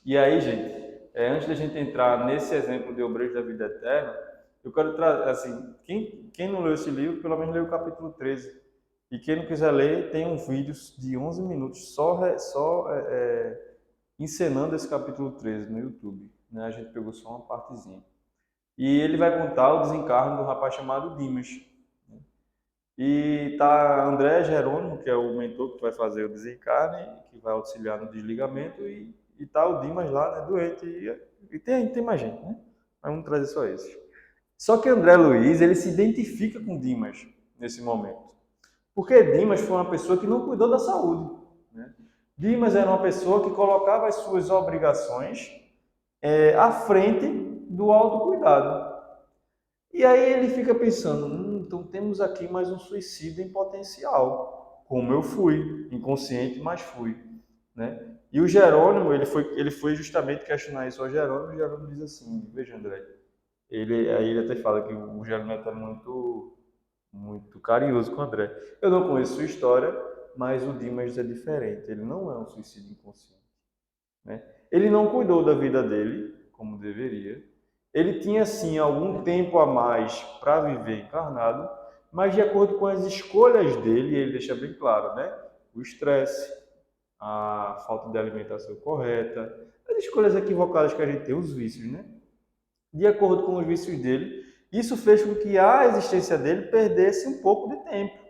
E aí, gente, antes da gente entrar nesse exemplo de Obreiros da Vida Eterna, eu quero trazer, assim, quem não leu esse livro, pelo menos leu o capítulo 13. E quem não quiser ler, tem um vídeo de 11 minutos só encenando esse capítulo 13 no YouTube. Né? A gente pegou só uma partezinha. E ele vai contar o desencarne do rapaz chamado Dimas. E tá André Jerônimo, que é o mentor que vai fazer o desencarne, que vai auxiliar no desligamento, e tá o Dimas lá, né, doente, e tem mais gente, né? Mas vamos trazer só esses. Só que André Luiz, ele se identifica com Dimas nesse momento. Porque Dimas foi uma pessoa que não cuidou da saúde. Né? Dimas era uma pessoa que colocava as suas obrigações à frente do autocuidado. E aí ele fica pensando, então temos aqui mais um suicídio em potencial, como eu fui, inconsciente, mas fui. Né? E o Jerônimo, ele foi justamente questionar isso ao Jerônimo, e o Jerônimo diz assim, veja André, aí ele até fala que o Jerônimo é muito carinhoso com o André. Eu não conheço sua história, mas o Dimas é diferente, ele não é um suicídio inconsciente. Né? Ele não cuidou da vida dele, como deveria. Ele tinha, sim, algum tempo a mais para viver encarnado, mas de acordo com as escolhas dele, ele deixa bem claro, né? O estresse, a falta de alimentação correta, as escolhas equivocadas que a gente tem, os vícios, né? De acordo com os vícios dele, isso fez com que a existência dele perdesse um pouco de tempo.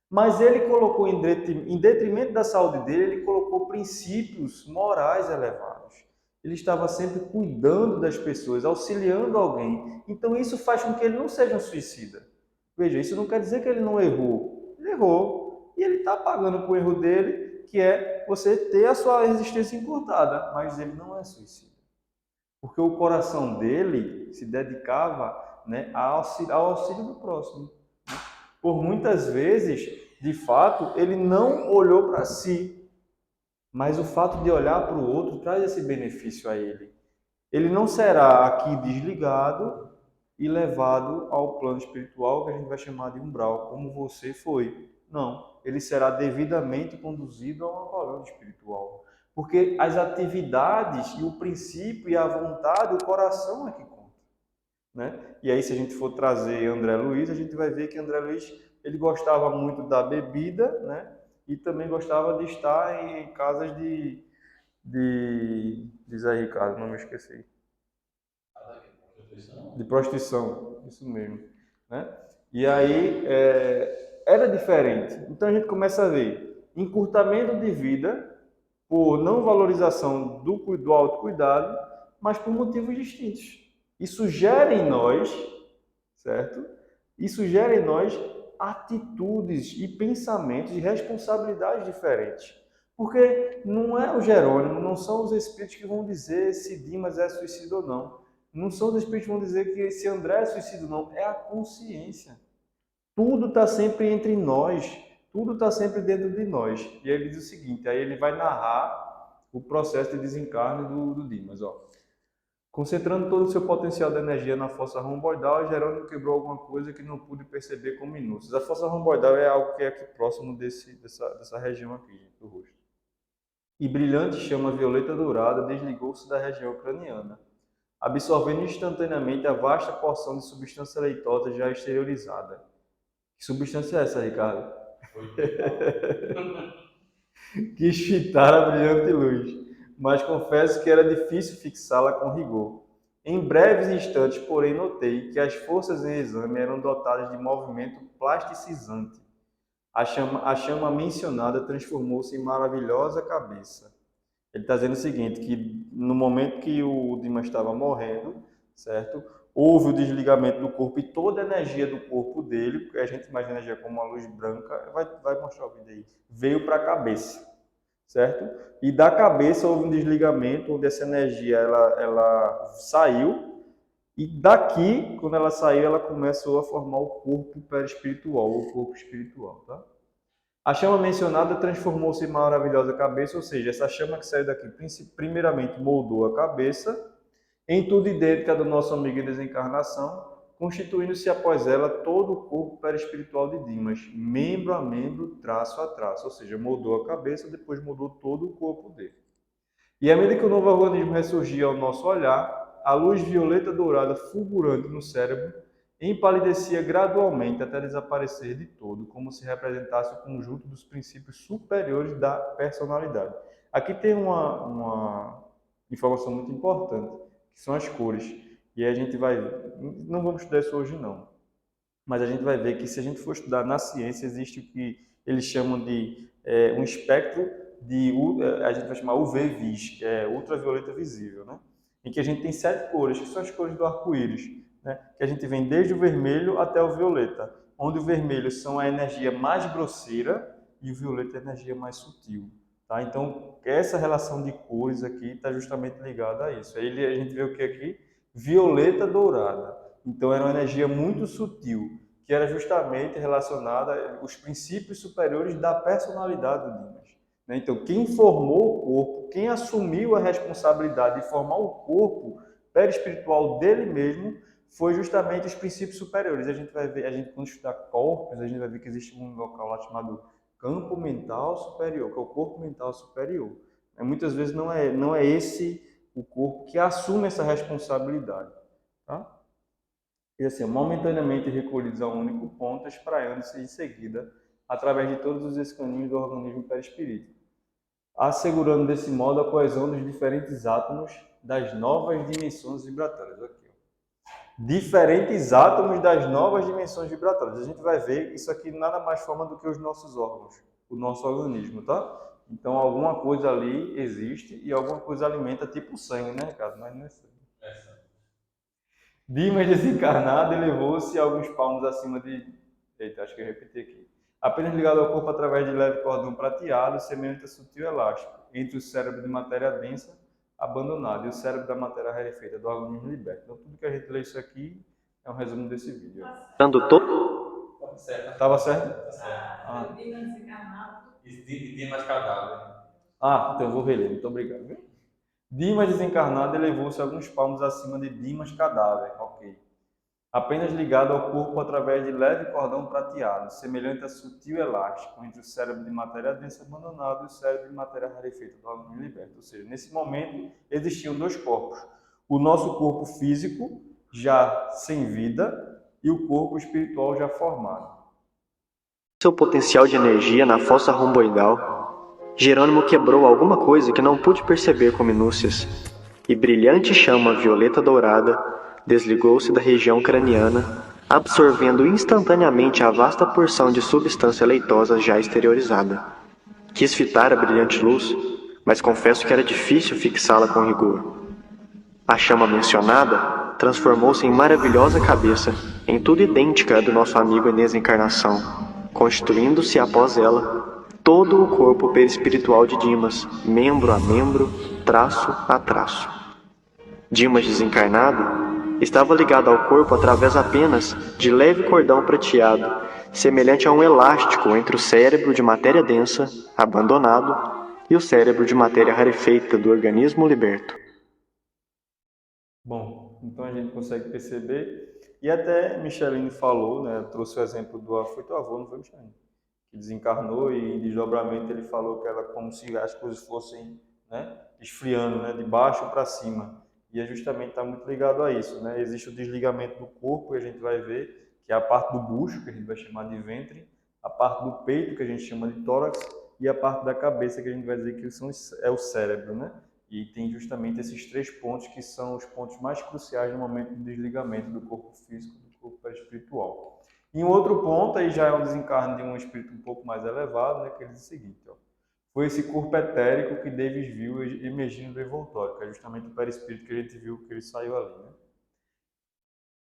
Mas ele colocou, em detrimento da saúde dele, ele colocou princípios morais elevados. Ele estava sempre cuidando das pessoas, auxiliando alguém. Então isso faz com que ele não seja um suicida. Veja, isso não quer dizer que ele não errou. Ele errou. E ele está pagando com o erro dele, que é você ter a sua existência encurtada. Mas ele não é suicida. Porque o coração dele se dedicava, né, ao auxílio do próximo. Por muitas vezes, de fato, ele não olhou para si, mas o fato de olhar para o outro traz esse benefício a ele. Ele não será aqui desligado e levado ao plano espiritual, que a gente vai chamar de umbral, como você foi. Não, ele será devidamente conduzido a uma colônia espiritual. Porque as atividades e o princípio e a vontade, o coração é que conta. Né? E aí, se a gente for trazer André Luiz, a gente vai ver que André Luiz ele gostava muito da bebida, né? E também gostava de estar em casas diz aí, Ricardo, não me esqueci. De prostituição, isso mesmo. Né? E aí, era diferente. Então a gente começa a ver encurtamento de vida por não valorização do autocuidado, mas por motivos distintos. Isso gera em nós, certo? Isso gera em nós atitudes e pensamentos e responsabilidades diferentes. Porque não é o Jerônimo, não são os espíritos que vão dizer se Dimas é suicida ou não. Não são os espíritos que vão dizer que esse André é suicida ou não. É a consciência. Tudo está sempre entre nós. Tudo está sempre dentro de nós. E aí ele diz o seguinte, aí ele vai narrar o processo de desencarne do Dimas. Concentrando todo o seu potencial de energia na fossa romboidal, Jerônimo quebrou alguma coisa que não pude perceber com minúcias. A fossa romboidal é algo que é aqui próximo dessa região aqui, gente, do rosto. E brilhante chama violeta dourada desligou-se da região craniana, absorvendo instantaneamente a vasta porção de substância leitosa já exteriorizada. Que substância é essa, Ricardo? Quis fitar a brilhante luz, mas confesso que era difícil fixá-la com rigor. Em breves instantes, porém, notei que as forças em exame eram dotadas de movimento plasticizante. A chama mencionada transformou-se em maravilhosa cabeça. Ele está dizendo o seguinte, que no momento que o Dimas estava morrendo, certo? Houve o desligamento do corpo e toda a energia do corpo dele, porque a gente imagina a energia como uma luz branca, vai mostrar o vídeo aí, veio para a cabeça, certo? E da cabeça houve um desligamento, onde essa energia ela saiu, e daqui, quando ela saiu, ela começou a formar o corpo perispiritual, o corpo espiritual, tá? A chama mencionada transformou-se em maravilhosa cabeça, ou seja, essa chama que saiu daqui, primeiramente moldou a cabeça, em tudo idêntica do nosso amigo em desencarnação, constituindo-se após ela todo o corpo perispiritual de Dimas, membro a membro, traço a traço, ou seja, moldou a cabeça, depois moldou todo o corpo dele. E à medida que o novo organismo ressurgia ao nosso olhar, a luz violeta dourada fulgurante no cérebro empalidecia gradualmente até desaparecer de todo, como se representasse o conjunto dos princípios superiores da personalidade. Aqui tem uma informação muito importante, que são as cores. E a gente vai, não vamos estudar isso hoje não, mas a gente vai ver que se a gente for estudar na ciência, existe o que eles chamam de um espectro de, a gente vai chamar UV-Vis, que é ultravioleta visível, né? Em que a gente tem 7 cores, que são as cores do arco-íris, né? Que a gente vem desde o vermelho até o violeta, onde o vermelho são a energia mais grosseira e o violeta é a energia mais sutil. Tá? Então, essa relação de cores aqui está justamente ligada a isso. Aí a gente vê o que aqui? Violeta dourada. Então, era uma energia muito sutil, que era justamente relacionada aos princípios superiores da personalidade do Dimas. Então, quem formou o corpo, quem assumiu a responsabilidade de formar o corpo perispiritual dele mesmo, foi justamente os princípios superiores. A gente vai ver, quando estudar corpos, a gente vai ver que existe um local lá chamado campo mental superior, que é o corpo mental superior. Muitas vezes não é esse o corpo que assume essa responsabilidade. Tá? E assim, momentaneamente recolhidos a um único ponto, espraiando-se em seguida através de todos os escaninhos do organismo perispirítico, assegurando desse modo a coesão dos diferentes átomos das novas dimensões vibratórias. Aqui, diferentes átomos das novas dimensões vibratórias. A gente vai ver que isso aqui nada mais forma do que os nossos órgãos, o nosso organismo, tá? Então, alguma coisa ali existe e alguma coisa alimenta, tipo o sangue, né, Ricardo? Mas não é sangue. Dimas desencarnado elevou-se alguns palmos acima de... Eita, acho que eu repeti aqui. Apenas ligado ao corpo através de leve cordão prateado, semelhante a sutil elástico, entre o cérebro de matéria densa abandonado e o cérebro da matéria rarefeita do organismo liberto. Então, tudo que a gente lê isso aqui é um resumo desse vídeo. Estava certo. Estava certo? Tá certo. E Dimas cadáver. Então eu vou reler. Muito obrigado. Viu? Dimas desencarnado elevou-se alguns palmos acima de Dimas cadáver. Ok. Apenas ligado ao corpo através de leve cordão prateado, semelhante a sutil elástico, entre o cérebro de matéria densa abandonado e o cérebro de matéria rarefeita do organismo liberto. Ou seja, nesse momento existiam 2 corpos. O nosso corpo físico, já sem vida, e o corpo espiritual já formado. Seu potencial de energia na fossa romboidal, Jerônimo quebrou alguma coisa que não pude perceber com minúcias, e brilhante chama violeta dourada desligou-se da região craniana, absorvendo instantaneamente a vasta porção de substância leitosa já exteriorizada. Quis fitar a brilhante luz, mas confesso que era difícil fixá-la com rigor. A chama mencionada transformou-se em maravilhosa cabeça, em tudo idêntica à do nosso amigo em desencarnação, constituindo-se após ela todo o corpo perispiritual de Dimas, membro a membro, traço a traço. Dimas desencarnado estava ligado ao corpo através apenas de leve cordão prateado, semelhante a um elástico entre o cérebro de matéria densa, abandonado, e o cérebro de matéria rarefeita do organismo liberto. Bom, então a gente consegue perceber, e até Micheline falou, né, trouxe o exemplo foi teu avô, não foi, Micheline? Que desencarnou e em desdobramento ele falou que era como se as coisas fossem, né, esfriando, né, de baixo para cima. E é justamente está muito ligado a isso, né? Existe o desligamento do corpo, que a gente vai ver, que é a parte do bucho, que a gente vai chamar de ventre, a parte do peito, que a gente chama de tórax, e a parte da cabeça, que a gente vai dizer que é o cérebro, né? E tem justamente esses 3 pontos que são os pontos mais cruciais no momento do desligamento do corpo físico do corpo espiritual. E um outro ponto, aí já é o desencarne de um espírito um pouco mais elevado, né? Que ele diz o seguinte, ó. Foi esse corpo etérico que Davis viu emergindo do envoltório, que é justamente o perispírito que a gente viu que ele saiu ali, né?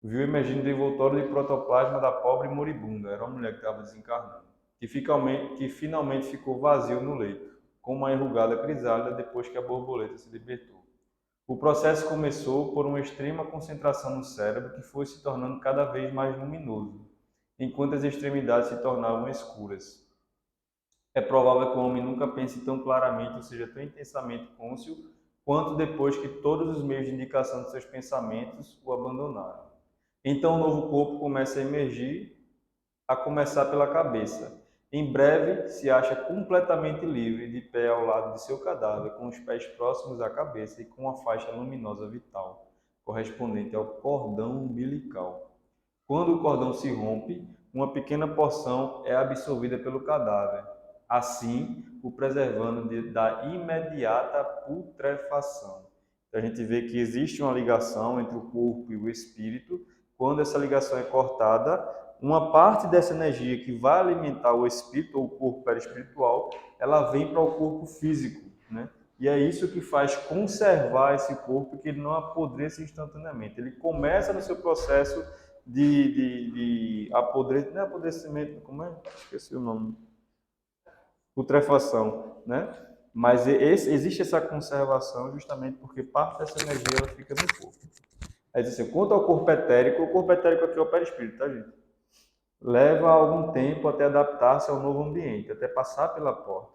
Viu emergindo do envoltório de protoplasma da pobre moribunda, era uma mulher que estava desencarnando, que finalmente ficou vazio no leito, com uma enrugada crisálida depois que a borboleta se libertou. O processo começou por uma extrema concentração no cérebro que foi se tornando cada vez mais luminoso, enquanto as extremidades se tornavam escuras. É provável que o homem nunca pense tão claramente, ou seja, tão intensamente cônscio, quanto depois que todos os meios de indicação de seus pensamentos o abandonaram. Então o novo corpo começa a emergir, a começar pela cabeça. Em breve, se acha completamente livre, de pé ao lado de seu cadáver, com os pés próximos à cabeça e com uma faixa luminosa vital, correspondente ao cordão umbilical. Quando o cordão se rompe, uma pequena porção é absorvida pelo cadáver, assim o preservando da imediata putrefação. Então, a gente vê que existe uma ligação entre o corpo e o espírito. Quando essa ligação é cortada, uma parte dessa energia que vai alimentar o espírito ou o corpo perispiritual, ela vem para o corpo físico, né? E é isso que faz conservar esse corpo, que ele não apodreça instantaneamente. Ele começa no seu processo de apodrecimento, como é? Esqueci o nome. Putrefação, né? Mas existe essa conservação justamente porque parte dessa energia ela fica no corpo. Aí diz assim, quanto ao corpo etérico aqui é o perispírito, tá, gente? Leva algum tempo até adaptar-se ao novo ambiente, até passar pela porta.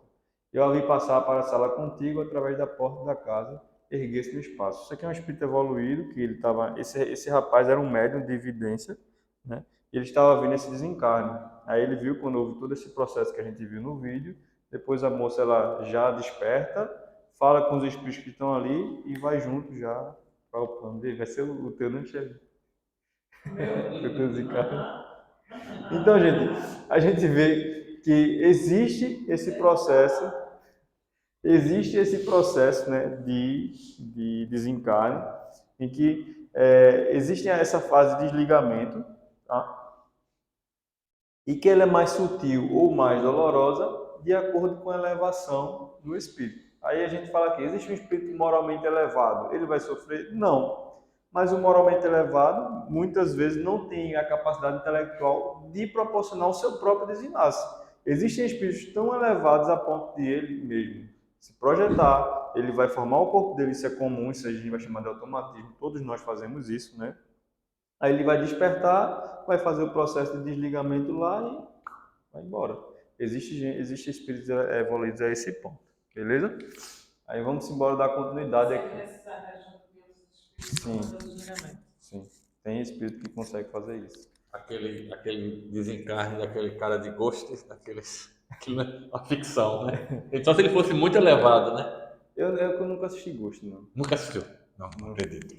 Eu a vi passar para a sala contigo através da porta da casa, erguer-se no espaço. Isso aqui é um espírito evoluído, que ele estava... Esse rapaz era um médium de evidência, né? E ele estava vendo esse desencarne. Aí ele viu, quando houve todo esse processo que a gente viu no vídeo, depois a moça ela já desperta, fala com os espíritos que estão ali e vai junto já para o plano dele. Vai ser o teu, não chega. O teu desencarne. Então, gente, a gente vê que existe esse processo, né, de desencarne, em que existe essa fase de desligamento, tá? E que ela é mais sutil ou mais dolorosa de acordo com a elevação do espírito. Aí a gente fala que existe um espírito moralmente elevado, ele vai sofrer? Não. Mas o moralmente elevado, muitas vezes, não tem a capacidade intelectual de proporcionar o seu próprio desenlace. Existem espíritos tão elevados a ponto de ele mesmo se projetar, ele vai formar o corpo dele, isso é comum, isso a gente vai chamar de automatismo, todos nós fazemos isso, né? Aí ele vai despertar, vai fazer o processo de desligamento lá e vai embora. Existe espíritos evoluídos a esse ponto, beleza? Aí vamos embora dar continuidade aqui. Sim. Tem espírito que consegue fazer isso. Aquele desencarne daquele cara de Ghost, aquilo é uma ficção, né? Então se ele fosse muito elevado, né? Eu nunca assisti Ghost, não. Nunca assistiu? Não acredito.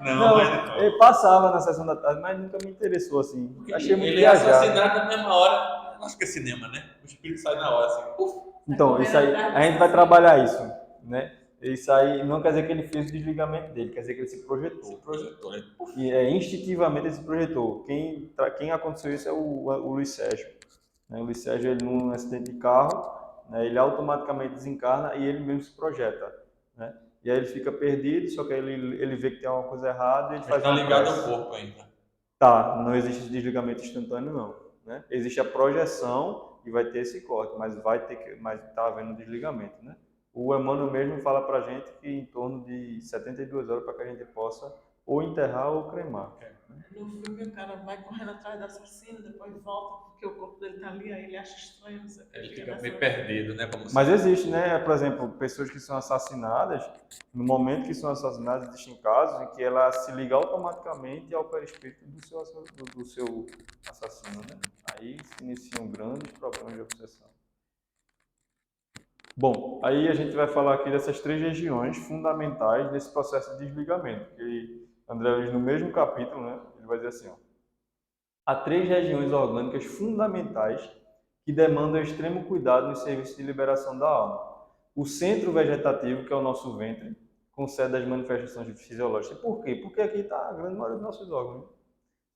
Não, ele passava na sessão da tarde, mas nunca me interessou assim. Achei muito ele é viajado. assassinado na mesma hora. Acho que é cinema, né? O espírito sai na hora, assim. Uf. Então, isso aí, a gente vai trabalhar isso, né? Isso aí não quer dizer que ele fez o desligamento dele, quer dizer que ele se projetou. Projetou, né? E instintivamente ele se projetou. Quem aconteceu isso é o Luiz Sérgio. Né? O Luiz Sérgio, ele num acidente de carro, né? Ele automaticamente desencarna e ele mesmo se projeta. Né? E aí ele fica perdido, só que aí ele vê que tem alguma coisa errada e ele Mas faz está uma ligado prece. ao corpo ainda. Tá, não existe esse desligamento instantâneo não. Né? Existe a projeção e vai ter esse corte, mas está havendo desligamento. Né? O Emmanuel mesmo fala para a gente que em torno de 72 horas para que a gente possa ou enterrar ou cremar. No filme o cara vai correndo atrás do assassino, depois volta porque o corpo dele tá ali, aí ele acha estranho, não sei o que. Ele fica meio perdido, né? Como Mas se... existe, né? Por exemplo, pessoas que são assassinadas, no momento que são assassinadas, existem casos em que ela se liga automaticamente ao perispírito do seu assassino, né? Aí se iniciam grandes problemas de obsessão. Bom, aí a gente vai falar aqui dessas 3 regiões fundamentais desse processo de desligamento, que André Luiz, no mesmo capítulo, né, ele vai dizer assim, ó, há 3 regiões orgânicas fundamentais que demandam extremo cuidado no serviço de liberação da alma. O centro vegetativo, que é o nosso ventre, com sede das manifestações fisiológicas. Por quê? Porque aqui está a grande maioria dos nossos órgãos.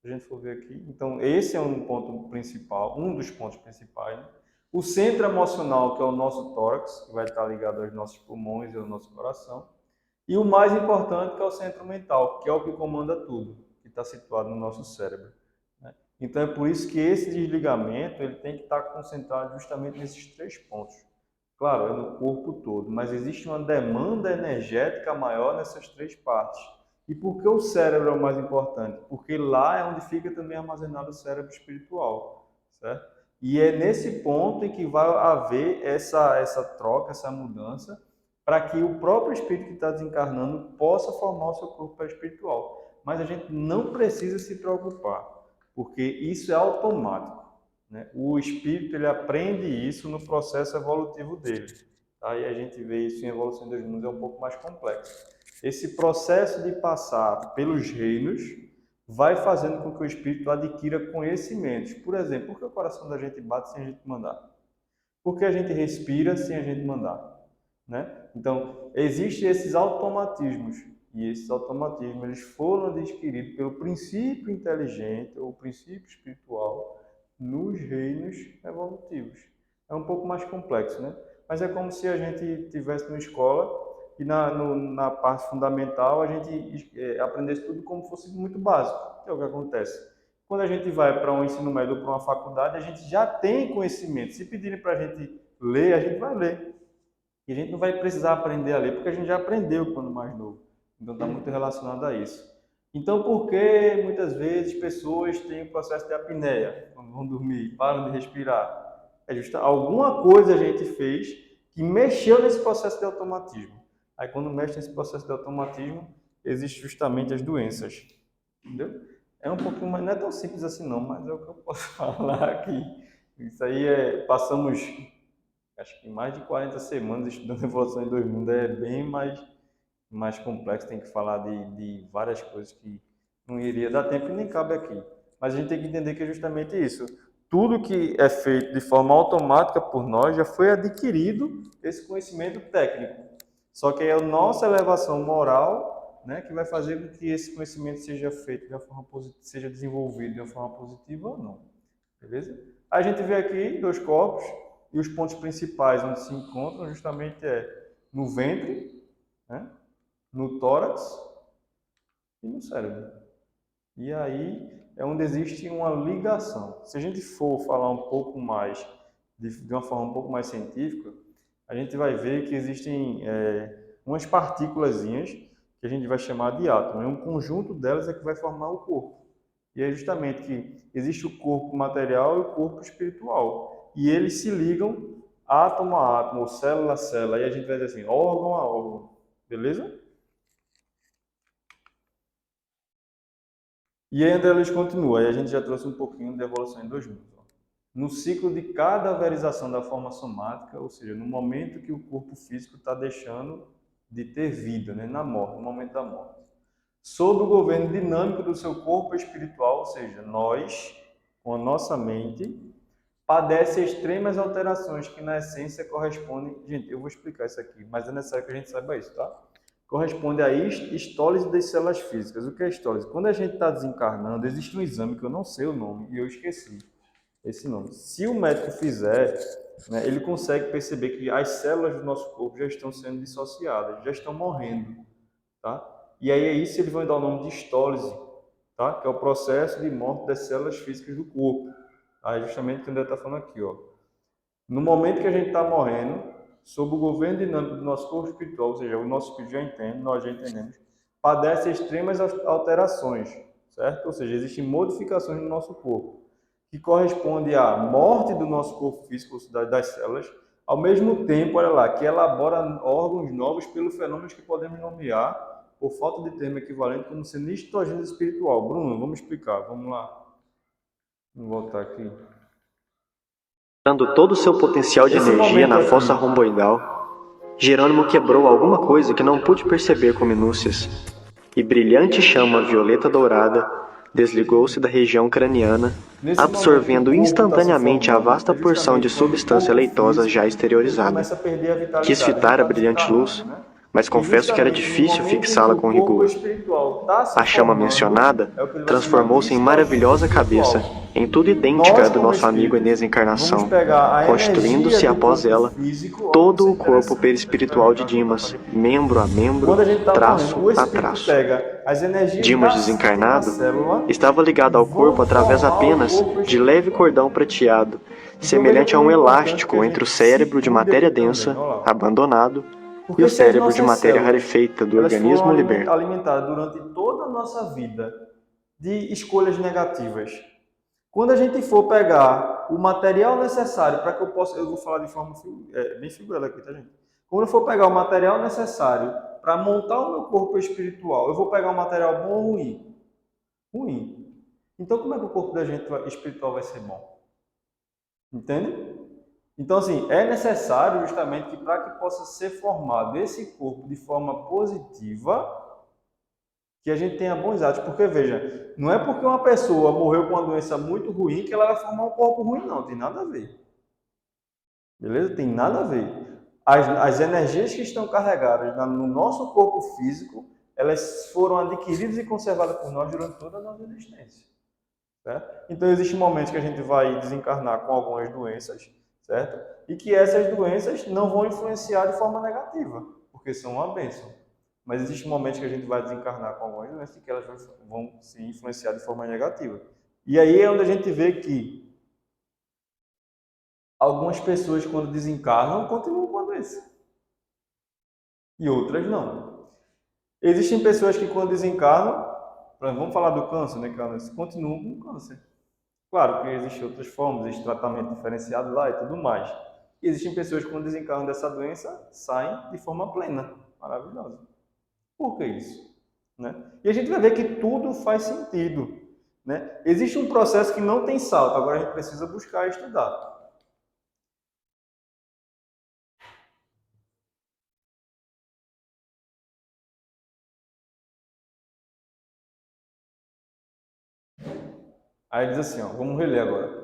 Se a gente for ver aqui, então esse é um ponto principal, um dos pontos principais, né? O centro emocional, que é o nosso tórax, que vai estar ligado aos nossos pulmões e ao nosso coração. E o mais importante, que é o centro mental, que é o que comanda tudo, que está situado no nosso cérebro. Né? Então é por isso que esse desligamento ele tem que estar concentrado justamente nesses 3 pontos. Claro, é no corpo todo, mas existe uma demanda energética maior nessas 3 partes. E por que o cérebro é o mais importante? Porque lá é onde fica também armazenado o cérebro espiritual, certo? E é nesse ponto em que vai haver essa troca, essa mudança, para que o próprio espírito que está desencarnando possa formar o seu corpo espiritual. Mas a gente não precisa se preocupar, porque isso é automático. Né? O espírito ele aprende isso no processo evolutivo dele. Aí a gente vê isso em Evolução dos Mundos, é um pouco mais complexo. Esse processo de passar pelos reinos vai fazendo com que o espírito adquira conhecimentos. Por exemplo, por que o coração da gente bate sem a gente mandar? Por que a gente respira sem a gente mandar? Né? Então, existem esses automatismos. E esses automatismos eles foram adquiridos pelo princípio inteligente ou princípio espiritual nos reinos evolutivos. É um pouco mais complexo, né? Mas é como se a gente tivesse numa escola e na parte fundamental a gente aprendesse tudo como fosse muito básico, que é o que acontece. Quando a gente vai para um ensino médio ou para uma faculdade, a gente já tem conhecimento. Se pedirem para a gente ler, a gente vai ler. E a gente não vai precisar aprender a ler, porque a gente já aprendeu quando mais novo. Então está muito relacionado a isso. Então, por que muitas vezes pessoas têm o processo de apneia, quando vão dormir, param de respirar? É justo alguma coisa a gente fez que mexeu nesse processo de automatismo. Aí, quando mexe nesse processo de automatismo, existem justamente as doenças. Entendeu? É um pouquinho mais, não é tão simples assim não, mas é o que eu posso falar aqui. Isso aí passamos, acho que mais de 40 semanas estudando Evolução em 2 Mundos, é bem mais complexo, tem que falar de várias coisas que não iria dar tempo e nem cabe aqui. Mas a gente tem que entender que é justamente isso. Tudo que é feito de forma automática por nós já foi adquirido esse conhecimento técnico. Só que é a nossa elevação moral, né, que vai fazer com que esse conhecimento seja feito de uma forma positiva, seja desenvolvido de uma forma positiva ou não. Beleza? A gente vê aqui 2 corpos e os pontos principais onde se encontram justamente no ventre, né, no tórax e no cérebro. E aí é onde existe uma ligação. Se a gente for falar um pouco mais, de uma forma um pouco mais científica, a gente vai ver que existem umas partículazinhas que a gente vai chamar de átomo. E um conjunto delas é que vai formar o corpo. E é justamente que existe o corpo material e o corpo espiritual. E eles se ligam átomo a átomo, ou célula a célula. Aí a gente vai dizer assim, órgão a órgão. Beleza? E aí André Luiz continua, aí a gente já trouxe um pouquinho de Evolução em 2 Mundos. No ciclo de cadaverização da forma somática, ou seja, no momento que o corpo físico está deixando de ter vida, né, na morte, no momento da morte. Sob o governo dinâmico do seu corpo espiritual, ou seja, nós, com a nossa mente, padece extremas alterações que, na essência, correspondem... Gente, eu vou explicar isso aqui, mas é necessário que a gente saiba isso, tá? Corresponde à histólise das células físicas. O que é histólise? Quando a gente está desencarnando, existe um exame que eu não sei o nome e eu esqueci esse nome. Se o médico fizer, né, ele consegue perceber que as células do nosso corpo já estão sendo dissociadas, já estão morrendo, tá? E aí é isso ele vai dar o nome de histólise, tá? Que é o processo de morte das células físicas do corpo. Aí justamente o que o André está falando aqui, ó. No momento que a gente está morrendo, sob o governo dinâmico do nosso corpo espiritual, ou seja, o nosso espírito já entende, nós já entendemos, padece extremas alterações, certo? Ou seja, existem modificações no nosso corpo, que corresponde à morte do nosso corpo físico, das células, ao mesmo tempo, olha lá, que elabora órgãos novos pelo fenômeno que podemos nomear, por falta de termo equivalente, como sendo histogênese espiritual. Bruno, vamos explicar, vamos lá. Vamos voltar aqui. Dando todo o seu potencial de energia na fossa romboidal, Jerônimo quebrou alguma coisa que não pude perceber com minúcias, e brilhante chama violeta dourada desligou-se da região craniana, absorvendo instantaneamente a vasta porção de substância leitosa já exteriorizada. Quis fitar a brilhante luz, mas confesso que era difícil fixá-la com rigor. A chama mencionada transformou-se em maravilhosa cabeça, em tudo idêntica à do nosso amigo em desencarnação, constituindo-se após ela todo o corpo perispiritual de Dimas, membro a membro, traço a traço. Dimas desencarnado estava ligado ao corpo através apenas de leve cordão prateado, semelhante a um elástico entre o cérebro de matéria densa, abandonado, e o cérebro de matéria rarefeita do organismo liberto. Alimentadas durante toda a nossa vida de escolhas negativas. Quando a gente for pegar o material necessário para que eu possa... Eu vou falar de forma bem figurada aqui, tá, gente? Quando eu for pegar o material necessário para montar o meu corpo espiritual, eu vou pegar um material bom ou ruim? Ruim. Então, como é que o corpo da gente espiritual vai ser bom? Entende? Então, assim, é necessário justamente que para que possa ser formado esse corpo de forma positiva, que a gente tenha bons atos. Porque, veja, não é porque uma pessoa morreu com uma doença muito ruim que ela vai formar um corpo ruim, não. Tem nada a ver. Beleza? Tem nada a ver. As energias que estão carregadas no nosso corpo físico, elas foram adquiridas e conservadas por nós durante toda a nossa existência. Certo? Então, existem momentos que a gente vai desencarnar com algumas doenças, certo? E que essas doenças não vão influenciar de forma negativa, porque são uma bênção. Mas existem momentos que a gente vai desencarnar com algumas doenças e que elas vão se influenciar de forma negativa. E aí é onde a gente vê que algumas pessoas, quando desencarnam, continuam com a doença. E outras não. Existem pessoas que, quando desencarnam, vamos falar do câncer, né, que continuam com o câncer. Claro que existem outras formas, existe tratamento diferenciado lá e tudo mais. E existem pessoas que, quando desencarnam dessa doença, saem de forma plena, maravilhosa. Por que isso? Né? E a gente vai ver que tudo faz sentido. Né? Existe um processo que não tem salto, agora a gente precisa buscar e estudar. Aí diz assim, ó, vamos reler agora.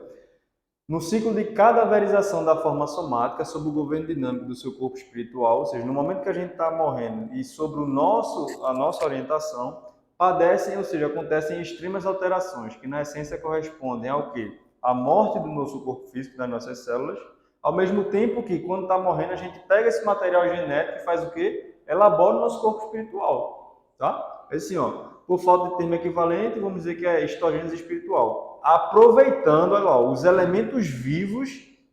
No ciclo de cadaverização da forma somática, sob o governo dinâmico do seu corpo espiritual, ou seja, no momento que a gente está morrendo e sobre a nossa orientação, padecem, ou seja, acontecem extremas alterações, que na essência correspondem ao quê? A morte do nosso corpo físico, das nossas células, ao mesmo tempo que, quando está morrendo, a gente pega esse material genético e faz o quê? Elabora o nosso corpo espiritual, tá? Assim, ó, por falta de termo equivalente, vamos dizer que é histogênese espiritual. Aproveitando, olha lá, os elementos vivos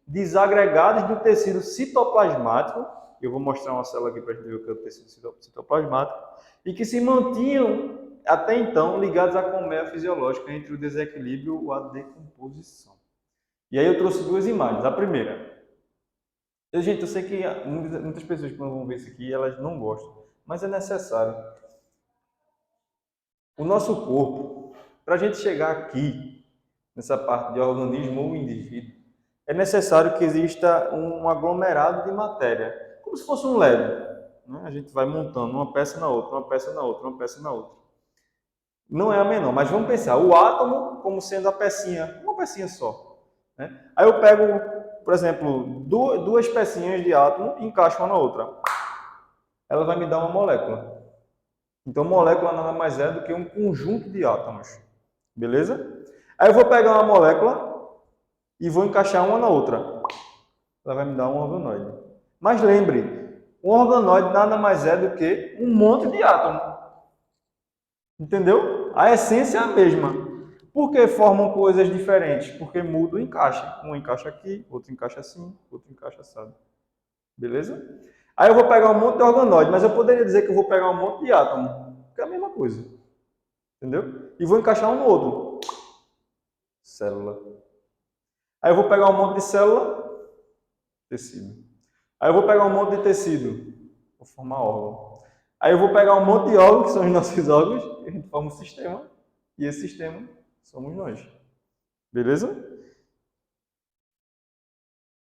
desagregados do tecido citoplasmático, eu vou mostrar uma célula aqui para a gente ver o que é o tecido citoplasmático, e que se mantinham até então ligados à colmeia fisiológica entre o desequilíbrio e a decomposição. E aí eu trouxe duas imagens. A primeira, gente, eu sei que muitas pessoas que vão ver isso aqui, elas não gostam, mas é necessário. O nosso corpo, para a gente chegar aqui, nessa parte de organismo ou indivíduo, é necessário que exista um aglomerado de matéria, como se fosse um Lego. Né? A gente vai montando uma peça na outra, uma peça na outra, uma peça na outra. Não é a menor, mas vamos pensar o átomo como sendo a pecinha, uma pecinha só. né? Aí eu pego, por exemplo, duas pecinhas de átomo e encaixo uma na outra. Ela vai me dar uma molécula. Então, molécula nada mais é do que um conjunto de átomos. Beleza? Aí eu vou pegar uma molécula e vou encaixar uma na outra. Ela vai me dar um organoide. Mas lembre, um organoide nada mais é do que um monte de átomo. Entendeu? A essência é a mesma. Por que formam coisas diferentes? Porque muda o encaixe. Um encaixa aqui, outro encaixa assim, outro encaixa assado. Beleza? Aí eu vou pegar um monte de organoide, mas eu poderia dizer que eu vou pegar um monte de átomo. Que é a mesma coisa. Entendeu? E vou encaixar um no outro. Célula. Aí eu vou pegar um monte de célula, tecido. Aí eu vou pegar um monte de tecido, vou formar órgão. Aí eu vou pegar um monte de órgãos, que são os nossos órgãos, e a gente forma um sistema, e esse sistema somos nós. Beleza?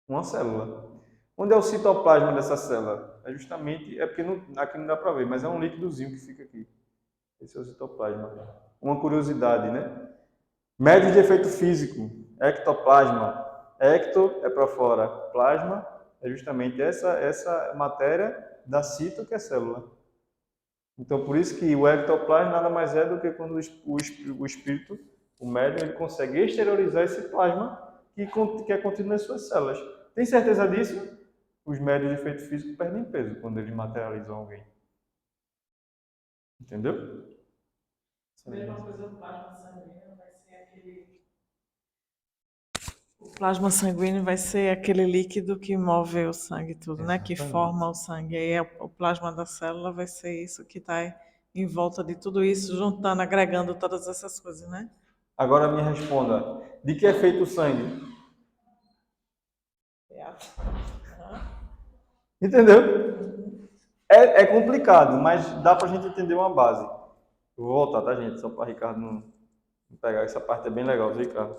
Uma célula. Onde é o citoplasma dessa célula? É justamente, porque aqui não dá para ver, mas é um líquidozinho que fica aqui. Esse é o citoplasma. Uma curiosidade, né? Médios de efeito físico, ectoplasma. Ecto é para fora, plasma é justamente essa matéria da cito, que é célula. Então, por isso que o ectoplasma nada mais é do que quando o espírito, o médium, ele consegue exteriorizar esse plasma que é contido nas suas células. Tem certeza disso? Os médios de efeito físico perdem peso quando eles materializam alguém. Entendeu? Mesma coisa, o plasma sanguíneo vai ser aquele. O plasma sanguíneo vai ser aquele líquido que move o sangue tudo, né? Que forma o sangue. Aí o plasma da célula vai ser isso que está em volta de tudo isso, juntando, agregando todas essas coisas, né? Agora me responda, de que é feito o sangue? Entendeu? É complicado, mas dá pra gente entender uma base. Eu vou voltar, tá, gente? Só para Ricardo não pegar. Essa parte é bem legal, viu, Ricardo?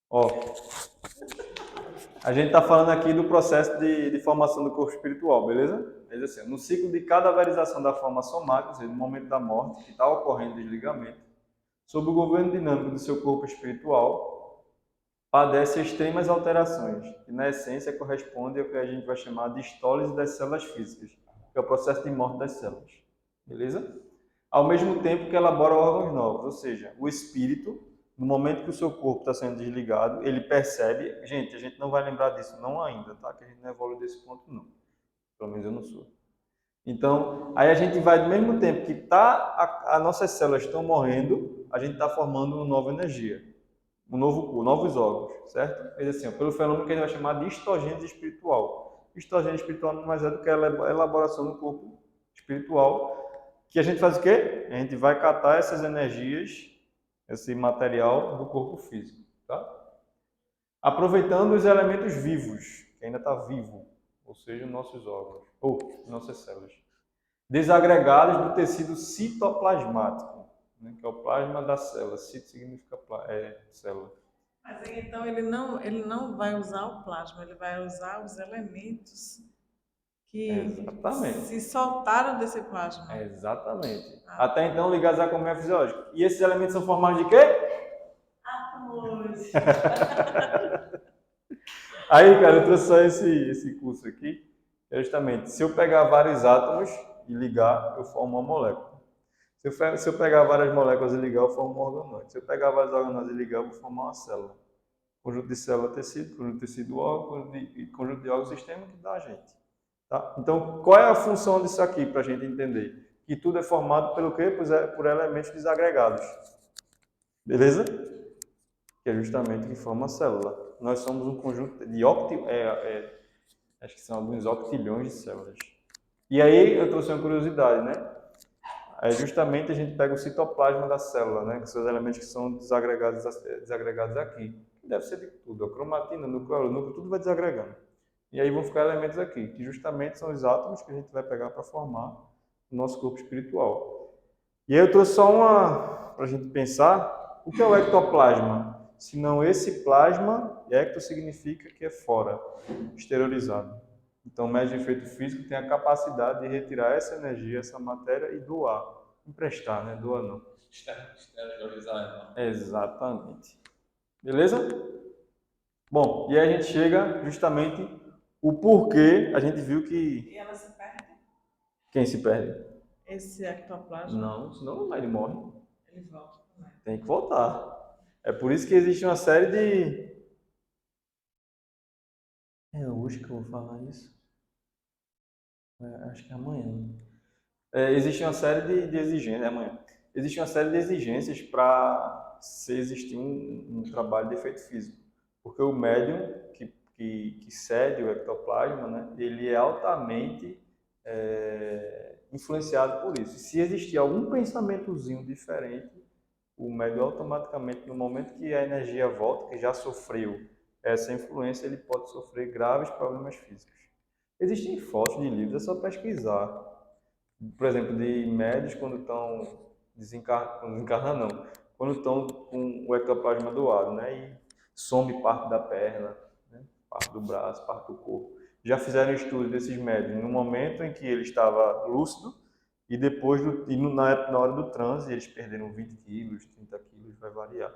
Ó, a gente tá falando aqui do processo de formação do corpo espiritual, beleza? Diz assim, no ciclo de cadaverização da forma somática, ou seja, no momento da morte, que está ocorrendo o desligamento, sob o governo dinâmico do seu corpo espiritual, padece extremas alterações, que na essência corresponde ao que a gente vai chamar de histólise das células físicas, que é o processo de morte das células. Beleza? Ao mesmo tempo que elabora órgãos novos, ou seja, o espírito, no momento que o seu corpo está sendo desligado, ele percebe, gente, a gente não vai lembrar disso não ainda, tá? Que a gente não evolui desse ponto não. Pelo menos eu não sou. Então, aí a gente vai, do mesmo tempo que as nossas células estão morrendo, a gente está formando uma nova energia, novos órgãos, certo? Ele assim, pelo fenômeno que a gente vai chamar de histogênese espiritual. Histogênese espiritual não mais é do que a elaboração do corpo espiritual, que a gente faz o quê? A gente vai catar essas energias, esse material do corpo físico, tá? Aproveitando os elementos vivos, que ainda está vivo, ou seja, nossos órgãos, ou nossas células, desagregados do tecido citoplasmático, né, que é o plasma da célula. Cito significa célula. Mas aí, então ele não vai usar o plasma, ele vai usar os elementos que Exatamente. se soltaram desse plasma. Exatamente. Até então ligados à economia fisiológica. E esses elementos são formados de quê? Átomos. Aí, cara, eu trouxe só esse curso aqui. Justamente, se eu pegar vários átomos e ligar, eu formo uma molécula. Se eu pegar várias moléculas e ligar, eu formo um organoide. Se eu pegar vários organoides e ligar, eu vou formar uma célula. Conjunto de célula, tecido, conjunto de tecido, órgão, conjunto de órgão, sistema que dá a gente. Tá? Então, qual é a função disso aqui para a gente entender? Que tudo é formado pelo quê? Por elementos desagregados. Beleza? Que é justamente o que forma a célula. Nós somos um conjunto de acho que são alguns octilhões de células. E aí eu trouxe uma curiosidade, né? Aí justamente a gente pega o citoplasma da célula, né? Que são os elementos que são desagregados aqui. Que deve ser de tudo. A cromatina, o núcleo, tudo vai desagregando. E aí vão ficar elementos aqui, que justamente são os átomos que a gente vai pegar para formar o nosso corpo espiritual. E aí eu trouxe só para a gente pensar, o que é o ectoplasma? Se não esse plasma, ecto significa que é fora, exteriorizado. Então, o médio de efeito físico tem a capacidade de retirar essa energia, essa matéria e doar. Emprestar, né? Doar não. Exteriorizar, então. Exatamente. Beleza? Bom, e aí a gente chega justamente o porquê a gente viu que E ela se perde? quem se perde. Esse ectoplasma, Não, senão ele morre. ele volta, né? Tem que voltar. É por isso que existe uma série de. É hoje que eu vou falar isso. Acho que é amanhã. Existe uma série de exigências. É amanhã. Existe uma série de exigências para se existir um trabalho de efeito físico. Porque o médium que cede o ectoplasma, né, ele é altamente influenciado por isso. E se existir algum pensamentozinho diferente, o médium automaticamente, no momento que a energia volta, que já sofreu essa influência, ele pode sofrer graves problemas físicos. Existem fotos de livros, é só pesquisar. Por exemplo, de médios quando estão desencarnando, não, quando estão com o ectoplasma doado, né, e some parte da perna, né, parte do braço, parte do corpo. Já fizeram estudo desses médios no momento em que ele estava lúcido e depois na hora do transe eles perderam 20 quilos, 30 quilos, vai variar.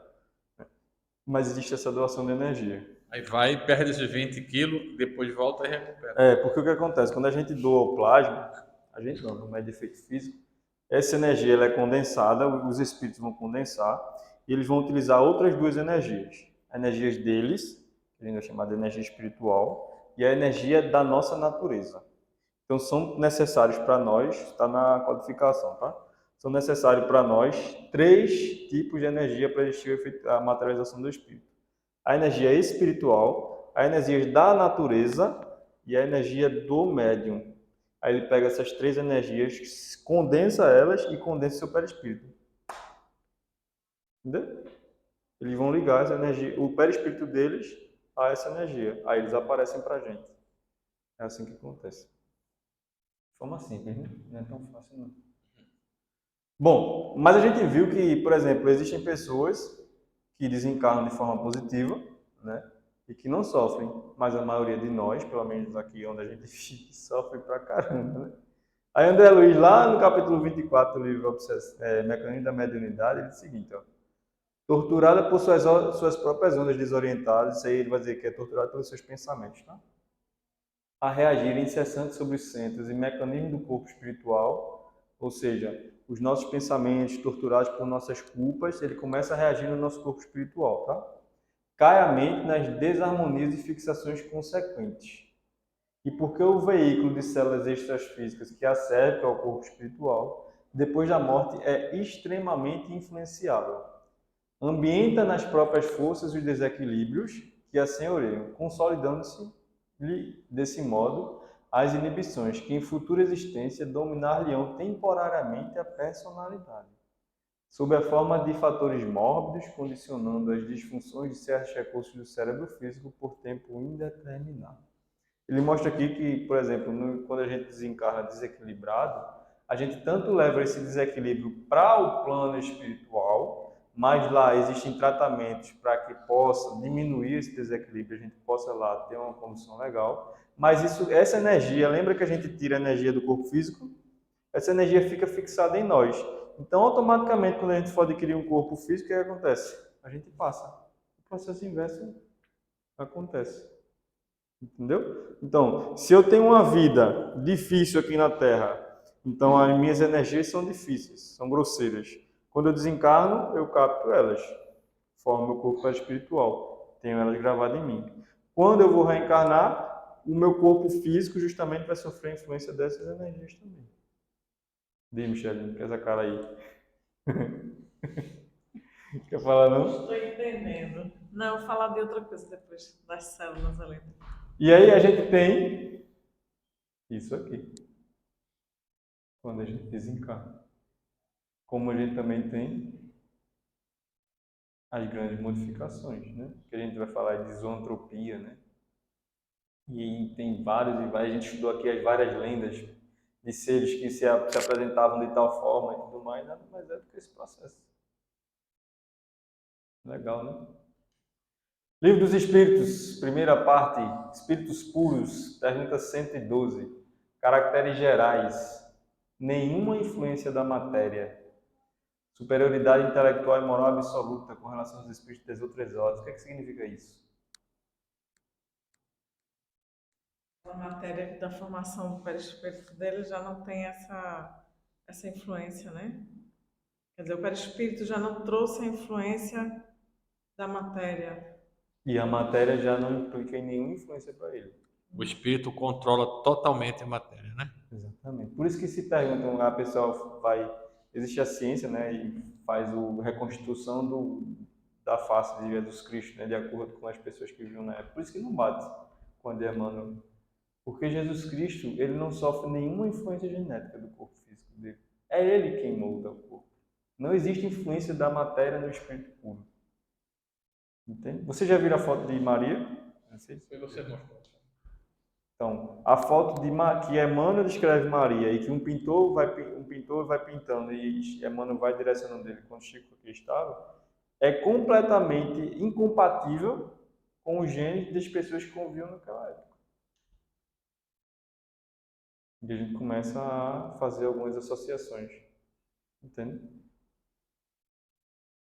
Mas existe essa doação de energia. Aí vai, perde esses 20 quilos, depois volta e recupera. Porque o que acontece? Quando a gente doa o plasma, a gente não é de efeito físico, essa energia ela é condensada, os espíritos vão condensar e eles vão utilizar outras duas energias. A energia deles, que a gente vai chamar de energia espiritual, e a energia da nossa natureza. Então são necessários para nós, está na codificação, tá? São necessários para nós 3 tipos de energia para existir a materialização do espírito. A energia espiritual, a energia da natureza e a energia do médium. Aí ele pega essas 3 energias, condensa elas e condensa o seu perispírito. Entendeu? Eles vão ligar essa energia, o perispírito deles a essa energia. Aí eles aparecem para a gente. É assim que acontece. De forma simples, né? Não é tão fácil não. Bom, mas a gente viu que, por exemplo, existem pessoas que desencarnam de forma positiva, né? E que não sofrem, mas a maioria de nós, pelo menos aqui onde a gente vive, sofre pra caramba, né? Aí André Luiz, lá no capítulo 24 do livro Mecanismo da Mediunidade, ele diz o seguinte, ó, torturada por suas próprias ondas desorientadas, isso aí ele vai dizer que é torturada pelos seus pensamentos, tá? A reagir incessante sobre os centros e mecanismos do corpo espiritual, ou seja, os nossos pensamentos torturados por nossas culpas, ele começa a reagir no nosso corpo espiritual, tá? Cai a mente nas desarmonias e fixações consequentes. E porque o veículo de células extrafísicas que a serve ao corpo espiritual, depois da morte, é extremamente influenciável. Ambienta nas próprias forças os desequilíbrios que a senhoreiam, consolidando-se desse modo as inibições que em futura existência dominar-lhe-ão temporariamente a personalidade, sob a forma de fatores mórbidos, condicionando as disfunções de certos recursos do cérebro físico por tempo indeterminado. Ele mostra aqui que, por exemplo, quando a gente desencarna desequilibrado, a gente tanto leva esse desequilíbrio para o plano espiritual, mas lá existem tratamentos para que possa diminuir esse desequilíbrio, a gente possa lá ter uma condição legal. Mas essa energia, lembra que a gente tira a energia do corpo físico? Essa energia fica fixada em nós. Então, automaticamente, quando a gente for adquirir um corpo físico, o que acontece? A gente passa. O processo inverso acontece. Entendeu? Então, se eu tenho uma vida difícil aqui na Terra, então as minhas energias são difíceis, são grosseiras. Quando eu desencarno, eu capto elas, formo meu corpo espiritual, tenho elas gravadas em mim. Quando eu vou reencarnar, o meu corpo físico justamente vai sofrer a influência dessas energias também. Diz, Michele, com essa cara aí. Quer falar não? Estou entendendo. Não, vou falar de outra coisa depois, das células ali. E aí a gente tem isso aqui, quando a gente desencarna. Como a gente também tem as grandes modificações, né? Que a gente vai falar de zoantropia, né? E tem vários e vários, a gente estudou aqui as várias lendas de seres que se apresentavam de tal forma e tudo mais, nada mais é do que esse processo. Legal, né? Livro dos Espíritos, primeira parte, Espíritos Puros, pergunta 112. Caracteres gerais. Nenhuma influência da matéria. Superioridade intelectual e moral absoluta com relação aos espíritos das outras ordens. O que é que significa isso? A matéria da formação do perispírito dele já não tem essa influência, né? Quer dizer, o perispírito já não trouxe a influência da matéria. E a matéria já não implica em nenhuma influência para ele. O espírito controla totalmente a matéria, né? Exatamente. Por isso que se perguntam, a pessoa vai, existe a ciência, né, e faz a reconstrução da face de Jesus Cristo, né, de acordo com as pessoas que viviam na época. Por isso que não bate quando é Emmanuel. Porque Jesus Cristo, ele não sofre nenhuma influência genética do corpo físico dele. É ele quem molda o corpo. Não existe influência da matéria no espírito puro. Entende? Você já viu a foto de Maria? Não sei se Você mostrou. Então, a foto que Emmanuel descreve Maria e que um pintor vai pintando e Emmanuel vai direcionando ele quando Chico aqui estava, é completamente incompatível com os genes das pessoas que conviviam naquela época. E a gente começa a fazer algumas associações. Entende?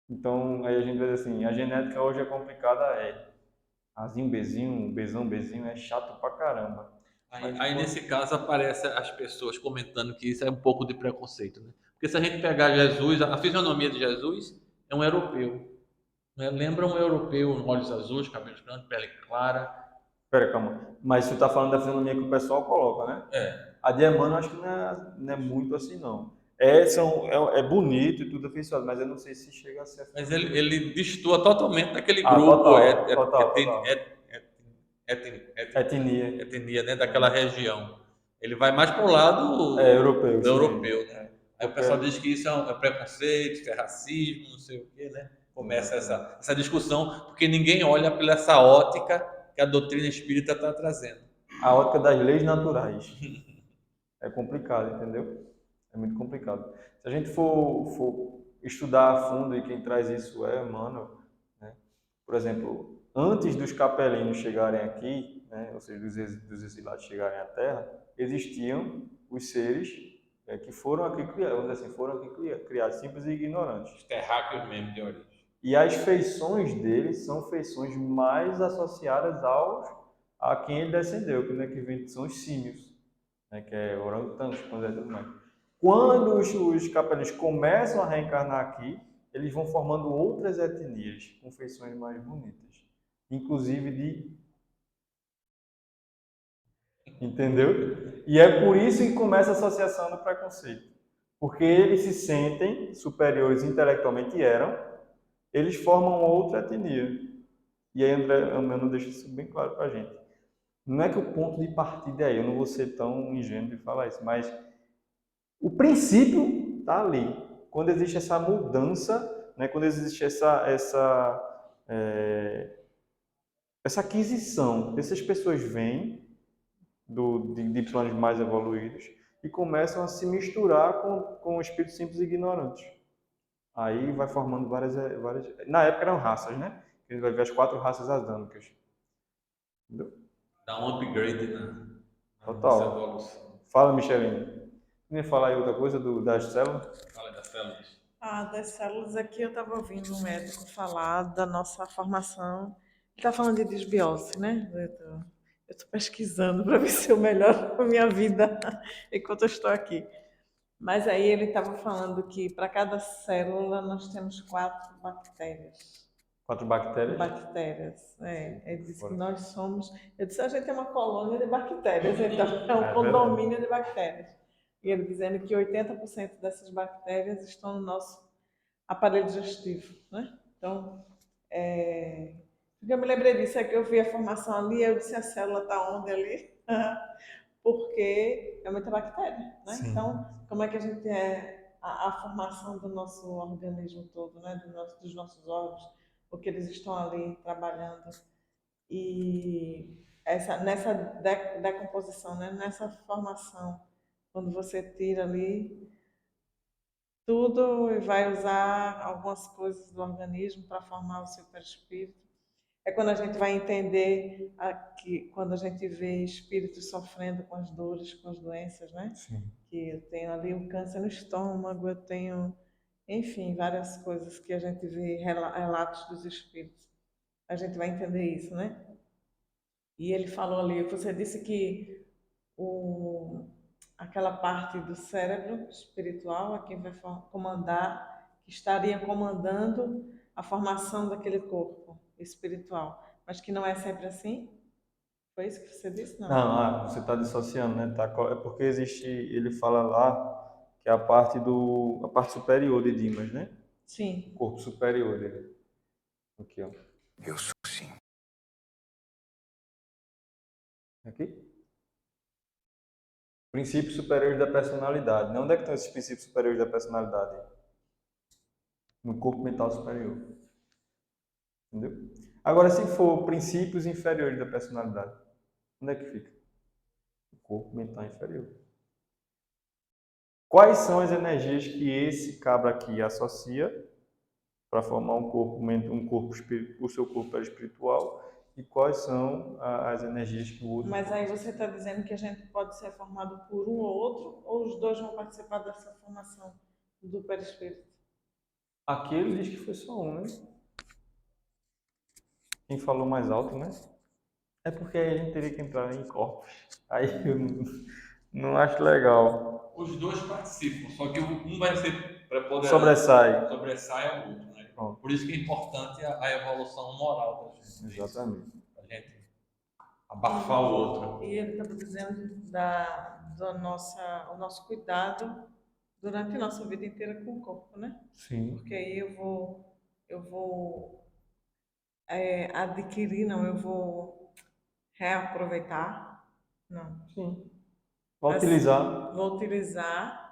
Então, aí a gente vai dizer assim, a genética hoje é complicada, é. Azinho, bezinho, bezão, bezinho é chato pra caramba. Aí, nesse caso aparece as pessoas comentando que isso é um pouco de preconceito, né? Porque se a gente pegar Jesus, a fisionomia de Jesus é um europeu, né? Lembra um europeu, olhos azuis, cabelos grandes, pele clara. Pera, calma. Mas tu tá falando da fisionomia que o pessoal coloca, né? É. A de Emmanuel acho que não é muito assim, não. É bonito e tudo afeiçoado, mas eu não sei se chega a ser a Mas fisionomia. ele destoa totalmente daquele Ah, grupo total. Etnia. etnia, né? Daquela região. Ele vai mais para o lado É, europeu, isso mesmo. europeu, né? Aí o pessoal diz que isso é preconceito, que é racismo, não sei o quê, né? Começa essa discussão, porque ninguém olha pela essa ótica que a doutrina espírita está trazendo. A ótica das leis naturais. É complicado, entendeu? É muito complicado. Se a gente for estudar a fundo, e quem traz isso é Emmanuel, né? Por exemplo, antes dos capelinos chegarem aqui, né, ou seja, dos exilados chegarem à Terra, existiam os seres que foram aqui criados, vamos dizer assim, foram aqui criados, simples e ignorantes. Os terráqueos mesmo de origem. E as feições deles são feições mais associadas a quem ele descendeu, que vem, são os símios, né, que é orangotangos, tudo mais. Quando os capelinos começam a reencarnar aqui, eles vão formando outras etnias com feições mais bonitas, inclusive de... Entendeu? E é por isso que começa a associação do preconceito. Porque eles se sentem superiores intelectualmente, eles formam outra etnia. E aí André Amano deixa isso bem claro para a gente. Não é que o ponto de partida é aí, eu não vou ser tão ingênuo de falar isso, mas o princípio está ali. Quando existe essa mudança, né, quando existe essa aquisição, essas pessoas vêm de planos mais evoluídos e começam a se misturar com espíritos simples e ignorantes. Aí vai formando várias... Na época eram raças, né? A gente vai ver as 4 raças adâmicas. Entendeu? Dá um upgrade na nossa Total. evolução. Fala, Michelin. Queria falar aí outra coisa das células? Fala das células. Das células aqui eu estava ouvindo um médico falar da nossa formação. Ele está falando de desbiose, né? Eu estou pesquisando para ver se eu melhoro a minha vida enquanto eu estou aqui. Mas aí ele estava falando que para cada célula nós temos 4 bactérias. 4 bactérias? Bactérias, Ele disse que nós somos... Eu disse, a gente é uma colônia de bactérias, então é um condomínio de bactérias. E ele dizendo que 80% dessas bactérias estão no nosso aparelho digestivo, né? Então, eu me lembrei disso, é que eu vi a formação ali, eu disse, a célula está onde ali? Porque é muita bactéria, né? Sim. Então, como é que a gente a formação do nosso organismo todo, né? Dos nossos órgãos, porque eles estão ali trabalhando. E nessa decomposição, né? Nessa formação, quando você tira ali tudo e vai usar algumas coisas do organismo para formar o seu perispírito. É quando a gente vai entender quando a gente vê espíritos sofrendo com as dores, com as doenças, né? Sim. Que eu tenho ali um câncer no estômago, eu tenho, enfim, várias coisas que a gente vê relatos dos espíritos. A gente vai entender isso, né? E ele falou ali, você disse que aquela parte do cérebro espiritual é quem vai comandar, que estaria comandando a formação daquele corpo espiritual, mas que não é sempre assim? Foi isso que você disse? Não. Não, você está dissociando, né? É porque existe, ele fala lá que é a parte superior de Dimas, né? Sim. O corpo superior dele. Aqui, ó. Eu sou sim. Aqui. Princípios superiores da personalidade. Onde é que estão esses princípios superiores da personalidade? No corpo mental superior. Entendeu? Agora, se for princípios inferiores da personalidade, onde é que fica? O corpo mental inferior. Quais são as energias que esse cabra aqui associa para formar o seu corpo espiritual, e quais são as energias que o outro... Mas aí você está dizendo que a gente pode ser formado por um ou outro, ou os dois vão participar dessa formação do perispírito? Aqui ele diz que foi só um, né? Quem falou mais alto, né? É porque aí a gente teria que entrar em corpos. Aí eu não acho legal. Os dois participam, só que um vai ser preponderante, sobressai ao outro, né? Pronto. Por isso que é importante a evolução moral da gente. Exatamente. A gente abafar o outro. E ele estava dizendo o nosso cuidado durante a nossa vida inteira com o corpo, né? Sim. Porque aí eu vou adquirir, não, eu vou reaproveitar, não. Sim. Vai utilizar. Vou utilizar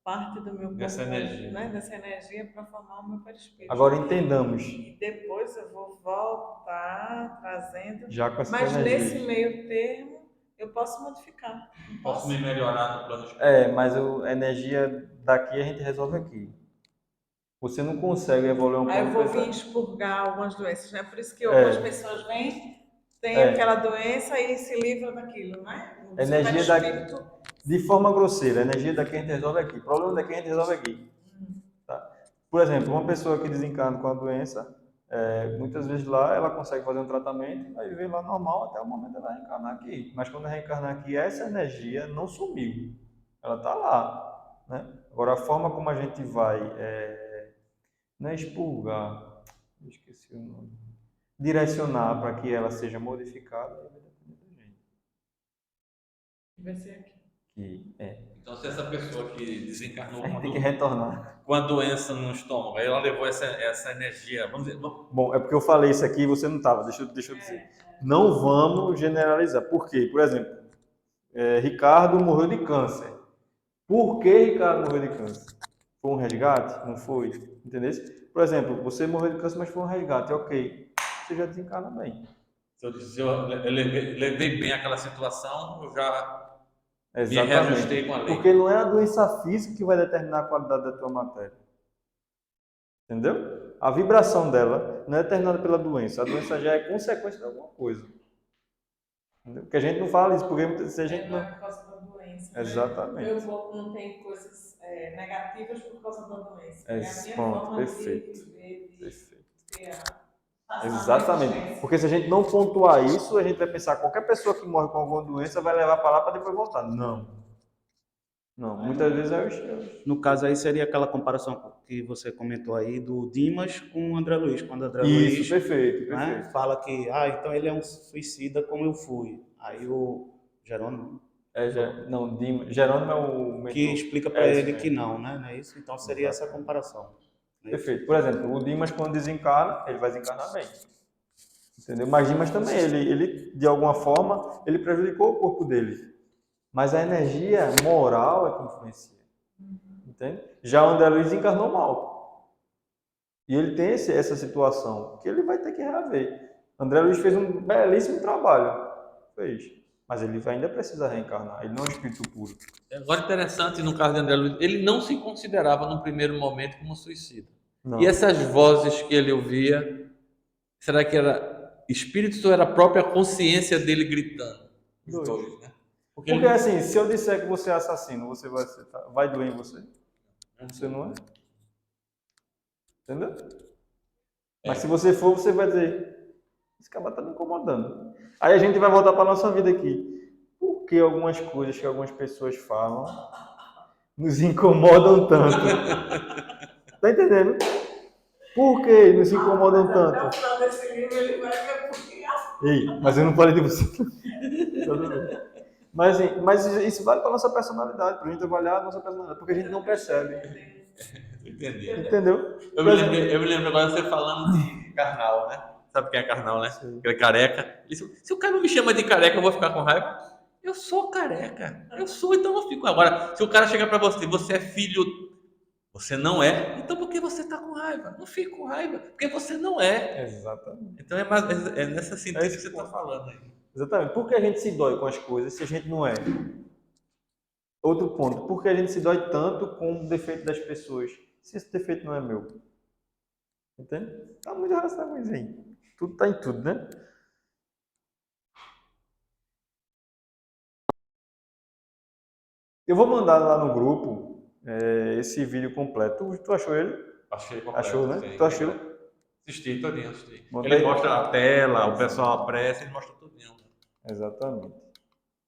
parte do meu corpo, Dessa energia. né, dessa energia para formar o meu perispírito. Agora entendamos. E depois eu vou voltar trazendo. Já com essa Mas energia. nesse meio termo eu posso modificar. Não Posso me melhorar no plano espiritual. Mas a energia daqui a gente resolve aqui. Você não consegue evoluir um Aí eu vou pouco. vir expurgar algumas doenças, né? Por isso que algumas pessoas vêm, têm aquela doença e se livram daquilo, né? O Energia perispírito. de forma grosseira, a energia daqui a gente resolve aqui. O problema daqui a gente resolve aqui. Tá? Por exemplo, uma pessoa que desencarna com a doença, muitas vezes lá ela consegue fazer um tratamento, vai viver lá normal até o momento dela reencarnar aqui. Mas quando reencarnar aqui, essa energia não sumiu. Ela está lá. Né? Agora, a forma como a gente vai... não é expurgar, eu esqueci o nome. Direcionar para que ela seja modificada, vai depender da gente. Vai ser aqui. Então, se essa pessoa que desencarnou A gente tem que retornar. com a doença no estômago, aí ela levou essa energia, vamos dizer... Bom, é porque eu falei isso aqui e você não estava, deixa eu dizer. Não vamos generalizar. Por quê? Por exemplo, Ricardo morreu de câncer. Por que Ricardo morreu de câncer? Foi um resgate? Não foi? Entendeu? Por exemplo, você morreu de câncer, mas foi um resgate. Ok. Você já desencarna bem. Se eu levei bem aquela situação, eu já Exatamente. me reajustei com a lei. Porque não é a doença física que vai determinar a qualidade da tua matéria. Entendeu? A vibração dela não é determinada pela doença. A doença já é consequência de alguma coisa. Entendeu? Porque a gente não fala isso, porque se a gente não é por causa da doença. Exatamente. Meu corpo não tem coisas negativas por causa da doença. É a minha Pronto, forma perfeito. de viver, Perfeito. passar Exatamente. Porque se a gente não pontuar isso, a gente vai pensar que qualquer pessoa que morre com alguma doença vai levar para lá para depois voltar. Não. Não, muitas vezes é o... No caso aí seria aquela comparação que você comentou aí do Dimas com o André Luiz. Quando o André Isso, Luiz, perfeito, né, perfeito. fala que então ele é um suicida como eu fui. Aí o Jerônimo... Jerônimo é o mentor. Que explica para ele que não, né? Não é isso? Então seria essa comparação. Perfeito. Por exemplo, o Dimas quando desencarna, ele vai desencarnar bem. Entendeu? Mas Dimas também, ele de alguma forma, ele prejudicou o corpo dele. Mas a energia moral é que influencia. Entende? Já o André Luiz encarnou mal. E ele tem essa situação que ele vai ter que reaver. André Luiz fez um belíssimo trabalho. Fez. Mas ele ainda precisa reencarnar. Ele não é um espírito puro. Agora, interessante, no caso de André Luiz, ele não se considerava, no primeiro momento, como suicida. Não. E essas vozes que ele ouvia, será que era espírito ou era a própria consciência dele gritando? Os dois, né? Porque assim, se eu disser que você é assassino, você vai doer em você? Você não é? Entendeu? Mas se você for, você vai dizer, Esse cara tá me incomodando. Aí a gente vai voltar para nossa vida aqui. Por que algumas coisas que algumas pessoas falam nos incomodam tanto? Tá entendendo? Por que nos incomodam tanto? Até o final desse livro ele vai ver por que. Ei, mas eu não falei de você. Tudo bem. Mas isso vale para nossa personalidade, para a gente avaliar a nossa personalidade, porque a gente não percebe. Entendeu? Entendeu? Eu me lembro agora você falando de Karnal, né? Sabe quem é Karnal, né? Sim. Aquele careca. Ele disse, se o cara não me chama de careca, eu vou ficar com raiva. Eu sou careca. Eu sou, então eu fico. Agora, se o cara chegar pra você, você é filho, você não é, então por que você tá com raiva? Não fique com raiva, porque você não é. Exatamente. Então é nessa síntese que você tá falando aí. Exatamente. Por que a gente se dói com as coisas se a gente não é? Outro ponto. Por que a gente se dói tanto com o defeito das pessoas se esse defeito não é meu? Entende? Tá muito relacionado com isso aí. Tudo tá em tudo, né? Eu vou mandar lá no grupo esse vídeo completo. Tu achou ele? Achei completo. Achou, né? Sim. Tu achou? Assisti, todinho, assisti. Mandei. Ele mostra a tela, o pessoal aparece, ele mostra tudinho. Exatamente.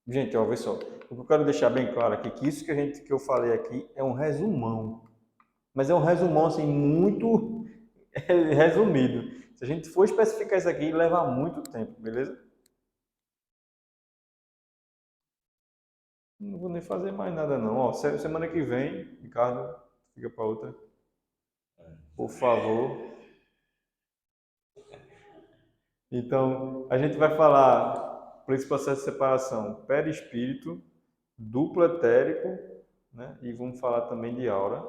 Gente, ó, vê só. O que eu quero deixar bem claro aqui, que isso que eu falei aqui é um resumão. Mas é um resumão, assim, muito resumido. Se a gente for especificar isso aqui, leva muito tempo, beleza? Não vou nem fazer mais nada, não. Ó, semana que vem, Ricardo, fica para outra. Por favor. Então, a gente vai falar por esse processo de separação perispírito, duplo etérico, né? E vamos falar também de aura.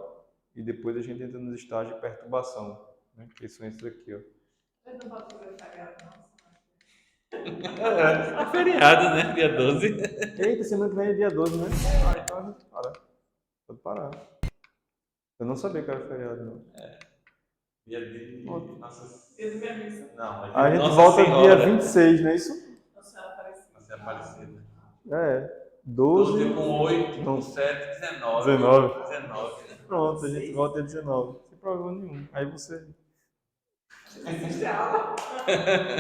E depois a gente entra nos estágios de perturbação, né? Que são esses aqui, ó. É feriado, né? Dia 12. Eita, semana que vem é dia 12, né? Ah, então a gente para. Pode parar. Eu não sabia que era feriado, não. Dia de nossa... Não, é A gente Nossa volta Senhora. dia 26, não é isso? Nossa Aparecida. É. 12 12 com 8, não. com 7, 19. 19. Pronto, a gente volta dia 19. Sem problema nenhum. Aí você.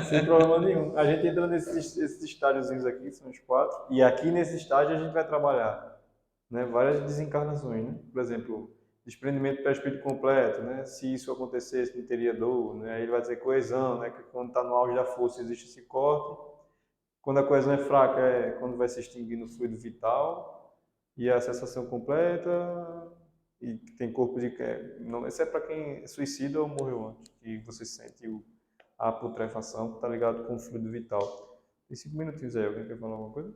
Sem problema nenhum. A gente entra nesses estágiozinhos aqui, são os 4. E aqui nesse estágio a gente vai trabalhar, né, várias desencarnações, né? Por exemplo, desprendimento para espírito completo, né? Se isso acontecesse, não teria dor, né? Aí ele vai dizer coesão, né? Que quando está no auge da força existe esse corte. Quando a coesão é fraca é quando vai se extinguindo o fluido vital e a sensação completa. E tem corpo de... Não, isso é para quem é suicida ou morreu antes, que você sente a putrefação que está ligado com o fluido vital. Tem 5 minutinhos aí, alguém quer falar alguma coisa?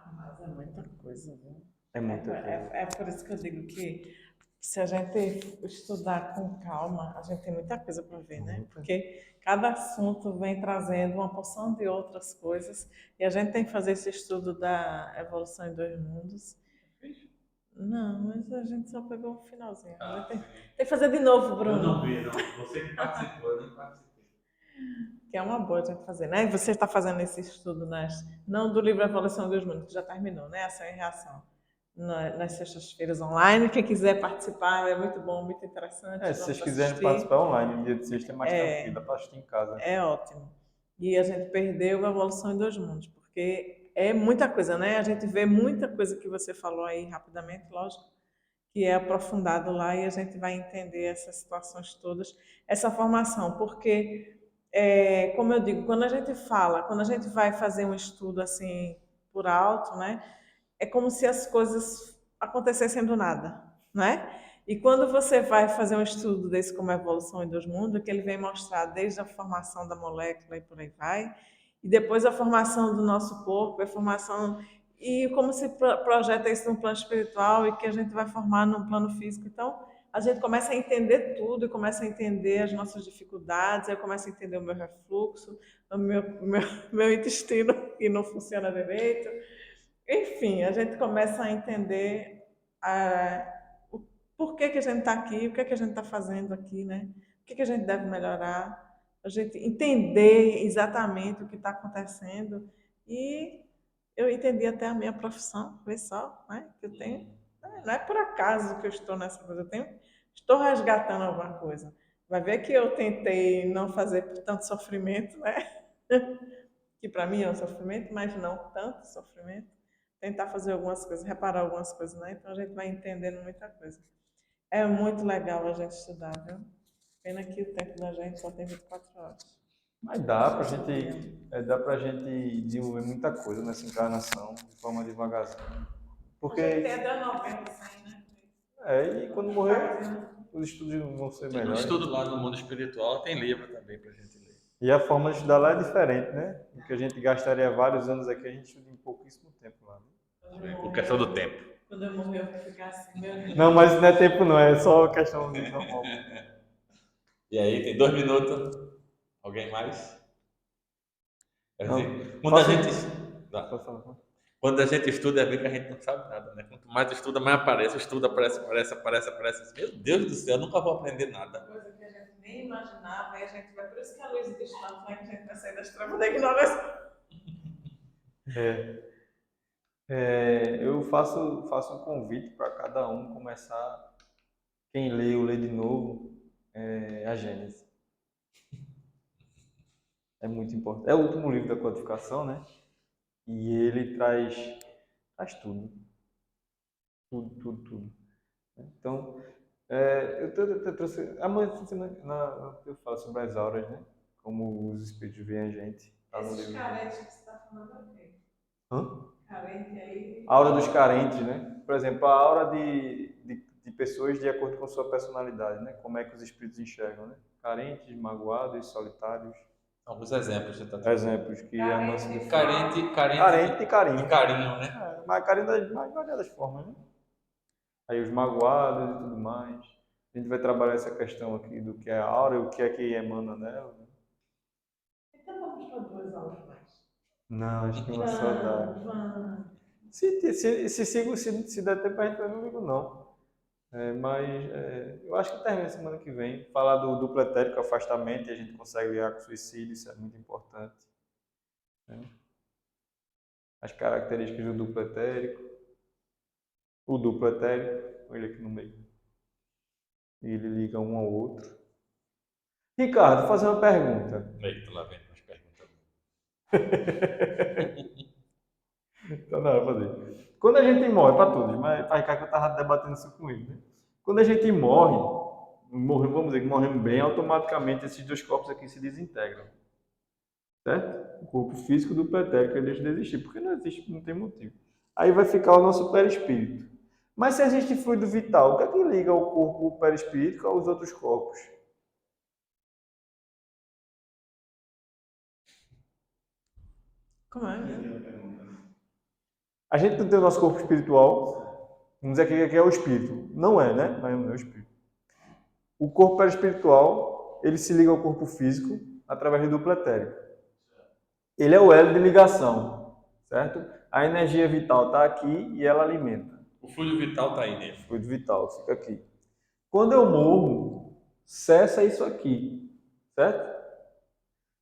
Mas é muita coisa, viu? É muita coisa. É por isso que eu digo que se a gente estudar com calma, a gente tem muita coisa para ver, né? Porque cada assunto vem trazendo uma porção de outras coisas e a gente tem que fazer esse estudo da evolução em 2 mundos. Não, mas a gente só pegou o finalzinho. A gente tem que fazer de novo, Bruno. Eu não vi, não. Você que participou, eu nem participei. Que é uma boa a gente fazer, né? E você está fazendo esse estudo não do livro Evolução em 2 Mundos, que já terminou, né? Ação e Reação. Nas sextas-feiras online. Quem quiser participar, é muito bom, muito interessante. Se vocês quiserem participar online, no dia de sexta é mais tranquilo, dá para assistir em casa. É ótimo. E a gente perdeu a Evolução em 2 Mundos, porque é muita coisa, né? A gente vê muita coisa que você falou aí rapidamente, lógico, que é aprofundado lá e a gente vai entender essas situações todas, essa formação, porque, como eu digo, quando a gente vai fazer um estudo assim por alto, né? É como se as coisas acontecessem do nada, né? E quando você vai fazer um estudo desse como Evolução em 2 Mundos, que ele vem mostrar desde a formação da molécula e por aí vai, e depois a formação do nosso corpo, a formação e como se projeta isso no plano espiritual e que a gente vai formar no plano físico. Então, a gente começa a entender tudo e começa a entender as nossas dificuldades, eu começo a entender o meu refluxo, o meu intestino que não funciona direito. Enfim, a gente começa a entender o porquê que a gente está aqui, o que é que a gente está fazendo aqui, né? O que é que a gente deve melhorar, a gente entender exatamente o que está acontecendo. E eu entendi até a minha profissão, vê só, né? Que eu tenho. Não é por acaso que eu estou nessa coisa, estou resgatando alguma coisa. Vai ver que eu tentei não fazer tanto sofrimento, né? Que para mim é um sofrimento, mas não tanto sofrimento. Tentar fazer algumas coisas, reparar algumas coisas, né? Então a gente vai entendendo muita coisa. É muito legal a gente estudar, viu? Pena que o tempo da gente só tem 24 horas. Mas dá pra gente desenvolver muita coisa nessa encarnação, de forma devagarzinha. A gente Porque, tem até 90, 100, né? e quando morrer, os estudos vão ser Tem um melhores. estudo lá no mundo espiritual, tem livro também pra gente ler. E a forma de estudar lá é diferente, né? O que a gente gastaria vários anos aqui, a gente estuda em pouquíssimo tempo lá. Por questão do tempo. Quando eu morrer, eu vou ficar assim, meu Deus. Não, mas não é tempo não, é só questão de normal. E aí, tem 2 minutos. Alguém mais? Quer Não. dizer, quando a Faça- gente... Tá. Quando a gente estuda, é ver que a gente não sabe nada, né? Quanto mais estuda, mais aparece. Estuda, aparece. Meu Deus do céu, eu nunca vou aprender nada. Coisa que a gente nem imaginava, e a gente vai, por isso que a Luísa diz tanto, né? Que a gente vai sair das travas da ignorância. Eu faço um convite para cada um começar, quem leu, lê de novo, a Gênesis. É muito importante. É o último livro da codificação, né? E ele traz tudo. Tudo. Então, eu trouxe. Amanhã eu falo sobre as auras, né? Como os espíritos veem a gente. Tá no Esses livro. carentes que você está falando aqui. Hã? Carente aí. A aura dos carentes, né? Por exemplo, a aura de pessoas de acordo com sua personalidade, né? Como é que os espíritos enxergam, né? Carentes, magoados, solitários. Alguns exemplos você está trazendo. Exemplos que a Mansa define. Carente e carinho. e carinho, né? Mas carinho das mais variadas formas, né? Aí os magoados e tudo mais. A gente vai trabalhar essa questão aqui do que é a aura e o que é que emana nela. Né? Então vamos para 2 aulas mais. Não, acho que uma só dá. Vamos. Se der tempo, a gente vai, não ligo não. Eu acho que termina semana que vem. Falar do duplo etérico, afastamento, e a gente consegue ligar com suicídio, isso é muito importante. Né? As características do duplo etérico. O duplo etérico, ele aqui no meio. Ele liga um ao outro. Ricardo, vou fazer uma pergunta. Eita, lá vem umas perguntas. Então não, vou fazer. Quando a gente morre, para todos, mas para Ricardo eu estava debatendo isso com ele, né? Quando a gente morre, vamos dizer que morremos bem, automaticamente esses 2 corpos aqui se desintegram. Certo? O corpo físico do pretérito deixa de existir, porque não existe, não tem motivo. Aí vai ficar o nosso perispírito. Mas se existe fluido vital, o que é que liga o corpo o perispírito aos outros corpos? Como é? A gente não tem o nosso corpo espiritual, vamos dizer que aqui é o espírito. Não é, né? Não é o espírito. O corpo perispiritual, ele se liga ao corpo físico através do duplo etérico. Ele é o elo de ligação, certo? A energia vital está aqui e ela alimenta. O fluido vital está aí nele. O fluido vital fica aqui. Quando eu morro, cessa isso aqui, certo?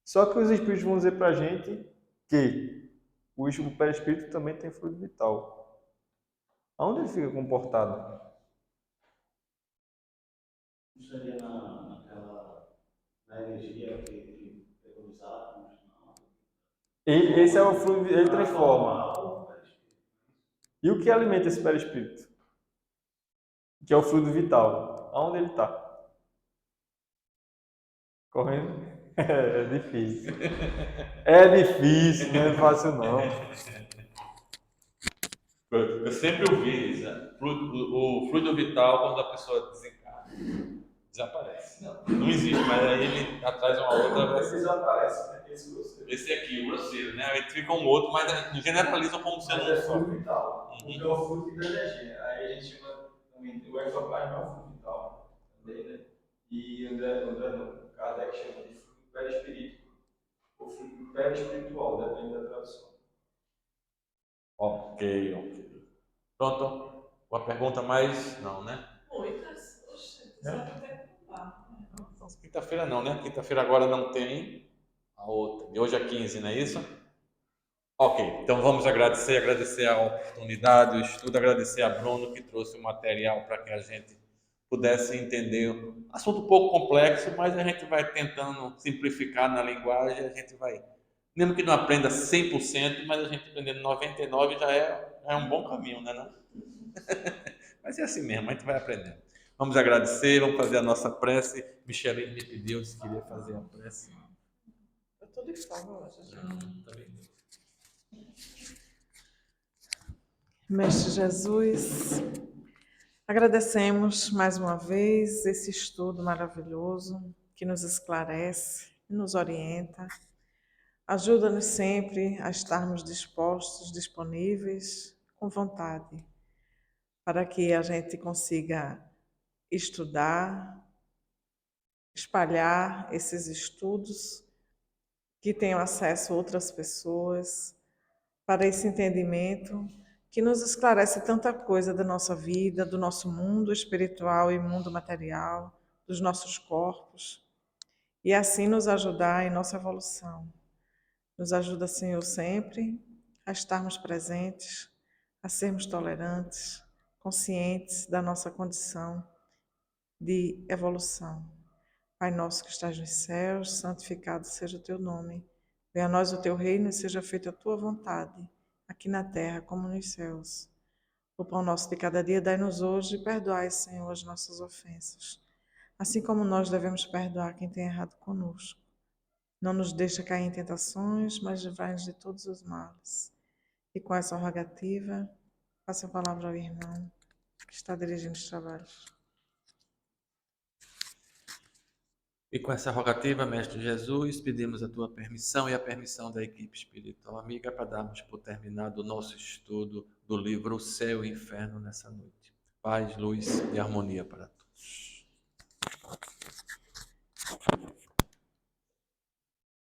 Só que os espíritos vão dizer para a gente que o perispírito também tem fluido vital. Aonde ele fica comportado? Não seria na energia que pegou os átomos? Esse é o fluido, ele transforma. E o que alimenta esse perispírito? Que é o fluido vital. Aonde ele está? Correndo? É difícil. É difícil, não é fácil não. Eu sempre ouvi isso, né? O fluido vital, quando a pessoa desencarna, desaparece. Não existe, mas aí ele atrás uma outra vai ser. Desaparece, né? Esse aqui, o grosseiro, né? Aí fica um outro, mas generalizam como sendo um só. Fluido vital. Porque é o fluido da energia. Aí a gente chama também o ectoplasma é o fluido vital também, né? E André não. Kardec chama de fluido perispirítico ou fluido perispiritual, depende da tradução. Ok. Pronto? Uma pergunta mais? Não, né? Muitas. Oxe, só não tem que contar. Então, quinta-feira não, né? Quinta-feira agora não tem a outra. De hoje a 15, não é isso? Ok, então vamos agradecer a oportunidade, o estudo, agradecer a Bruno que trouxe o material para que a gente pudesse entender. Assunto um pouco complexo, mas a gente vai tentando simplificar na linguagem, a gente vai, mesmo que não aprenda 100%, mas a gente aprendendo 99% já é um bom caminho, né? Não? Mas é assim mesmo, a gente vai aprendendo. Vamos agradecer, vamos fazer a nossa prece. Micheline me pediu, disse que queria fazer a prece. Eu estou de folga hoje. Tá bem. Mestre Jesus, agradecemos mais uma vez esse estudo maravilhoso que nos esclarece e nos orienta. Ajuda-nos sempre a estarmos dispostos, disponíveis, com vontade, para que a gente consiga estudar, espalhar esses estudos, que tenham acesso a outras pessoas, para esse entendimento que nos esclarece tanta coisa da nossa vida, do nosso mundo espiritual e mundo material, dos nossos corpos, e assim nos ajudar em nossa evolução. Nos ajuda, Senhor, sempre a estarmos presentes, a sermos tolerantes, conscientes da nossa condição de evolução. Pai nosso que estás nos céus, santificado seja o teu nome. Venha a nós o teu reino e seja feita a tua vontade, aqui na terra como nos céus. O pão nosso de cada dia dai-nos hoje e perdoai, Senhor, as nossas ofensas, assim como nós devemos perdoar quem tem errado conosco. Não nos deixa cair em tentações, mas livrai-nos de todos os males. E com essa rogativa, passe a palavra ao irmão que está dirigindo os trabalhos. E com essa rogativa, Mestre Jesus, pedimos a tua permissão e a permissão da equipe espiritual amiga para darmos por terminado o nosso estudo do livro O Céu e o Inferno nessa noite. Paz, luz e harmonia para todos.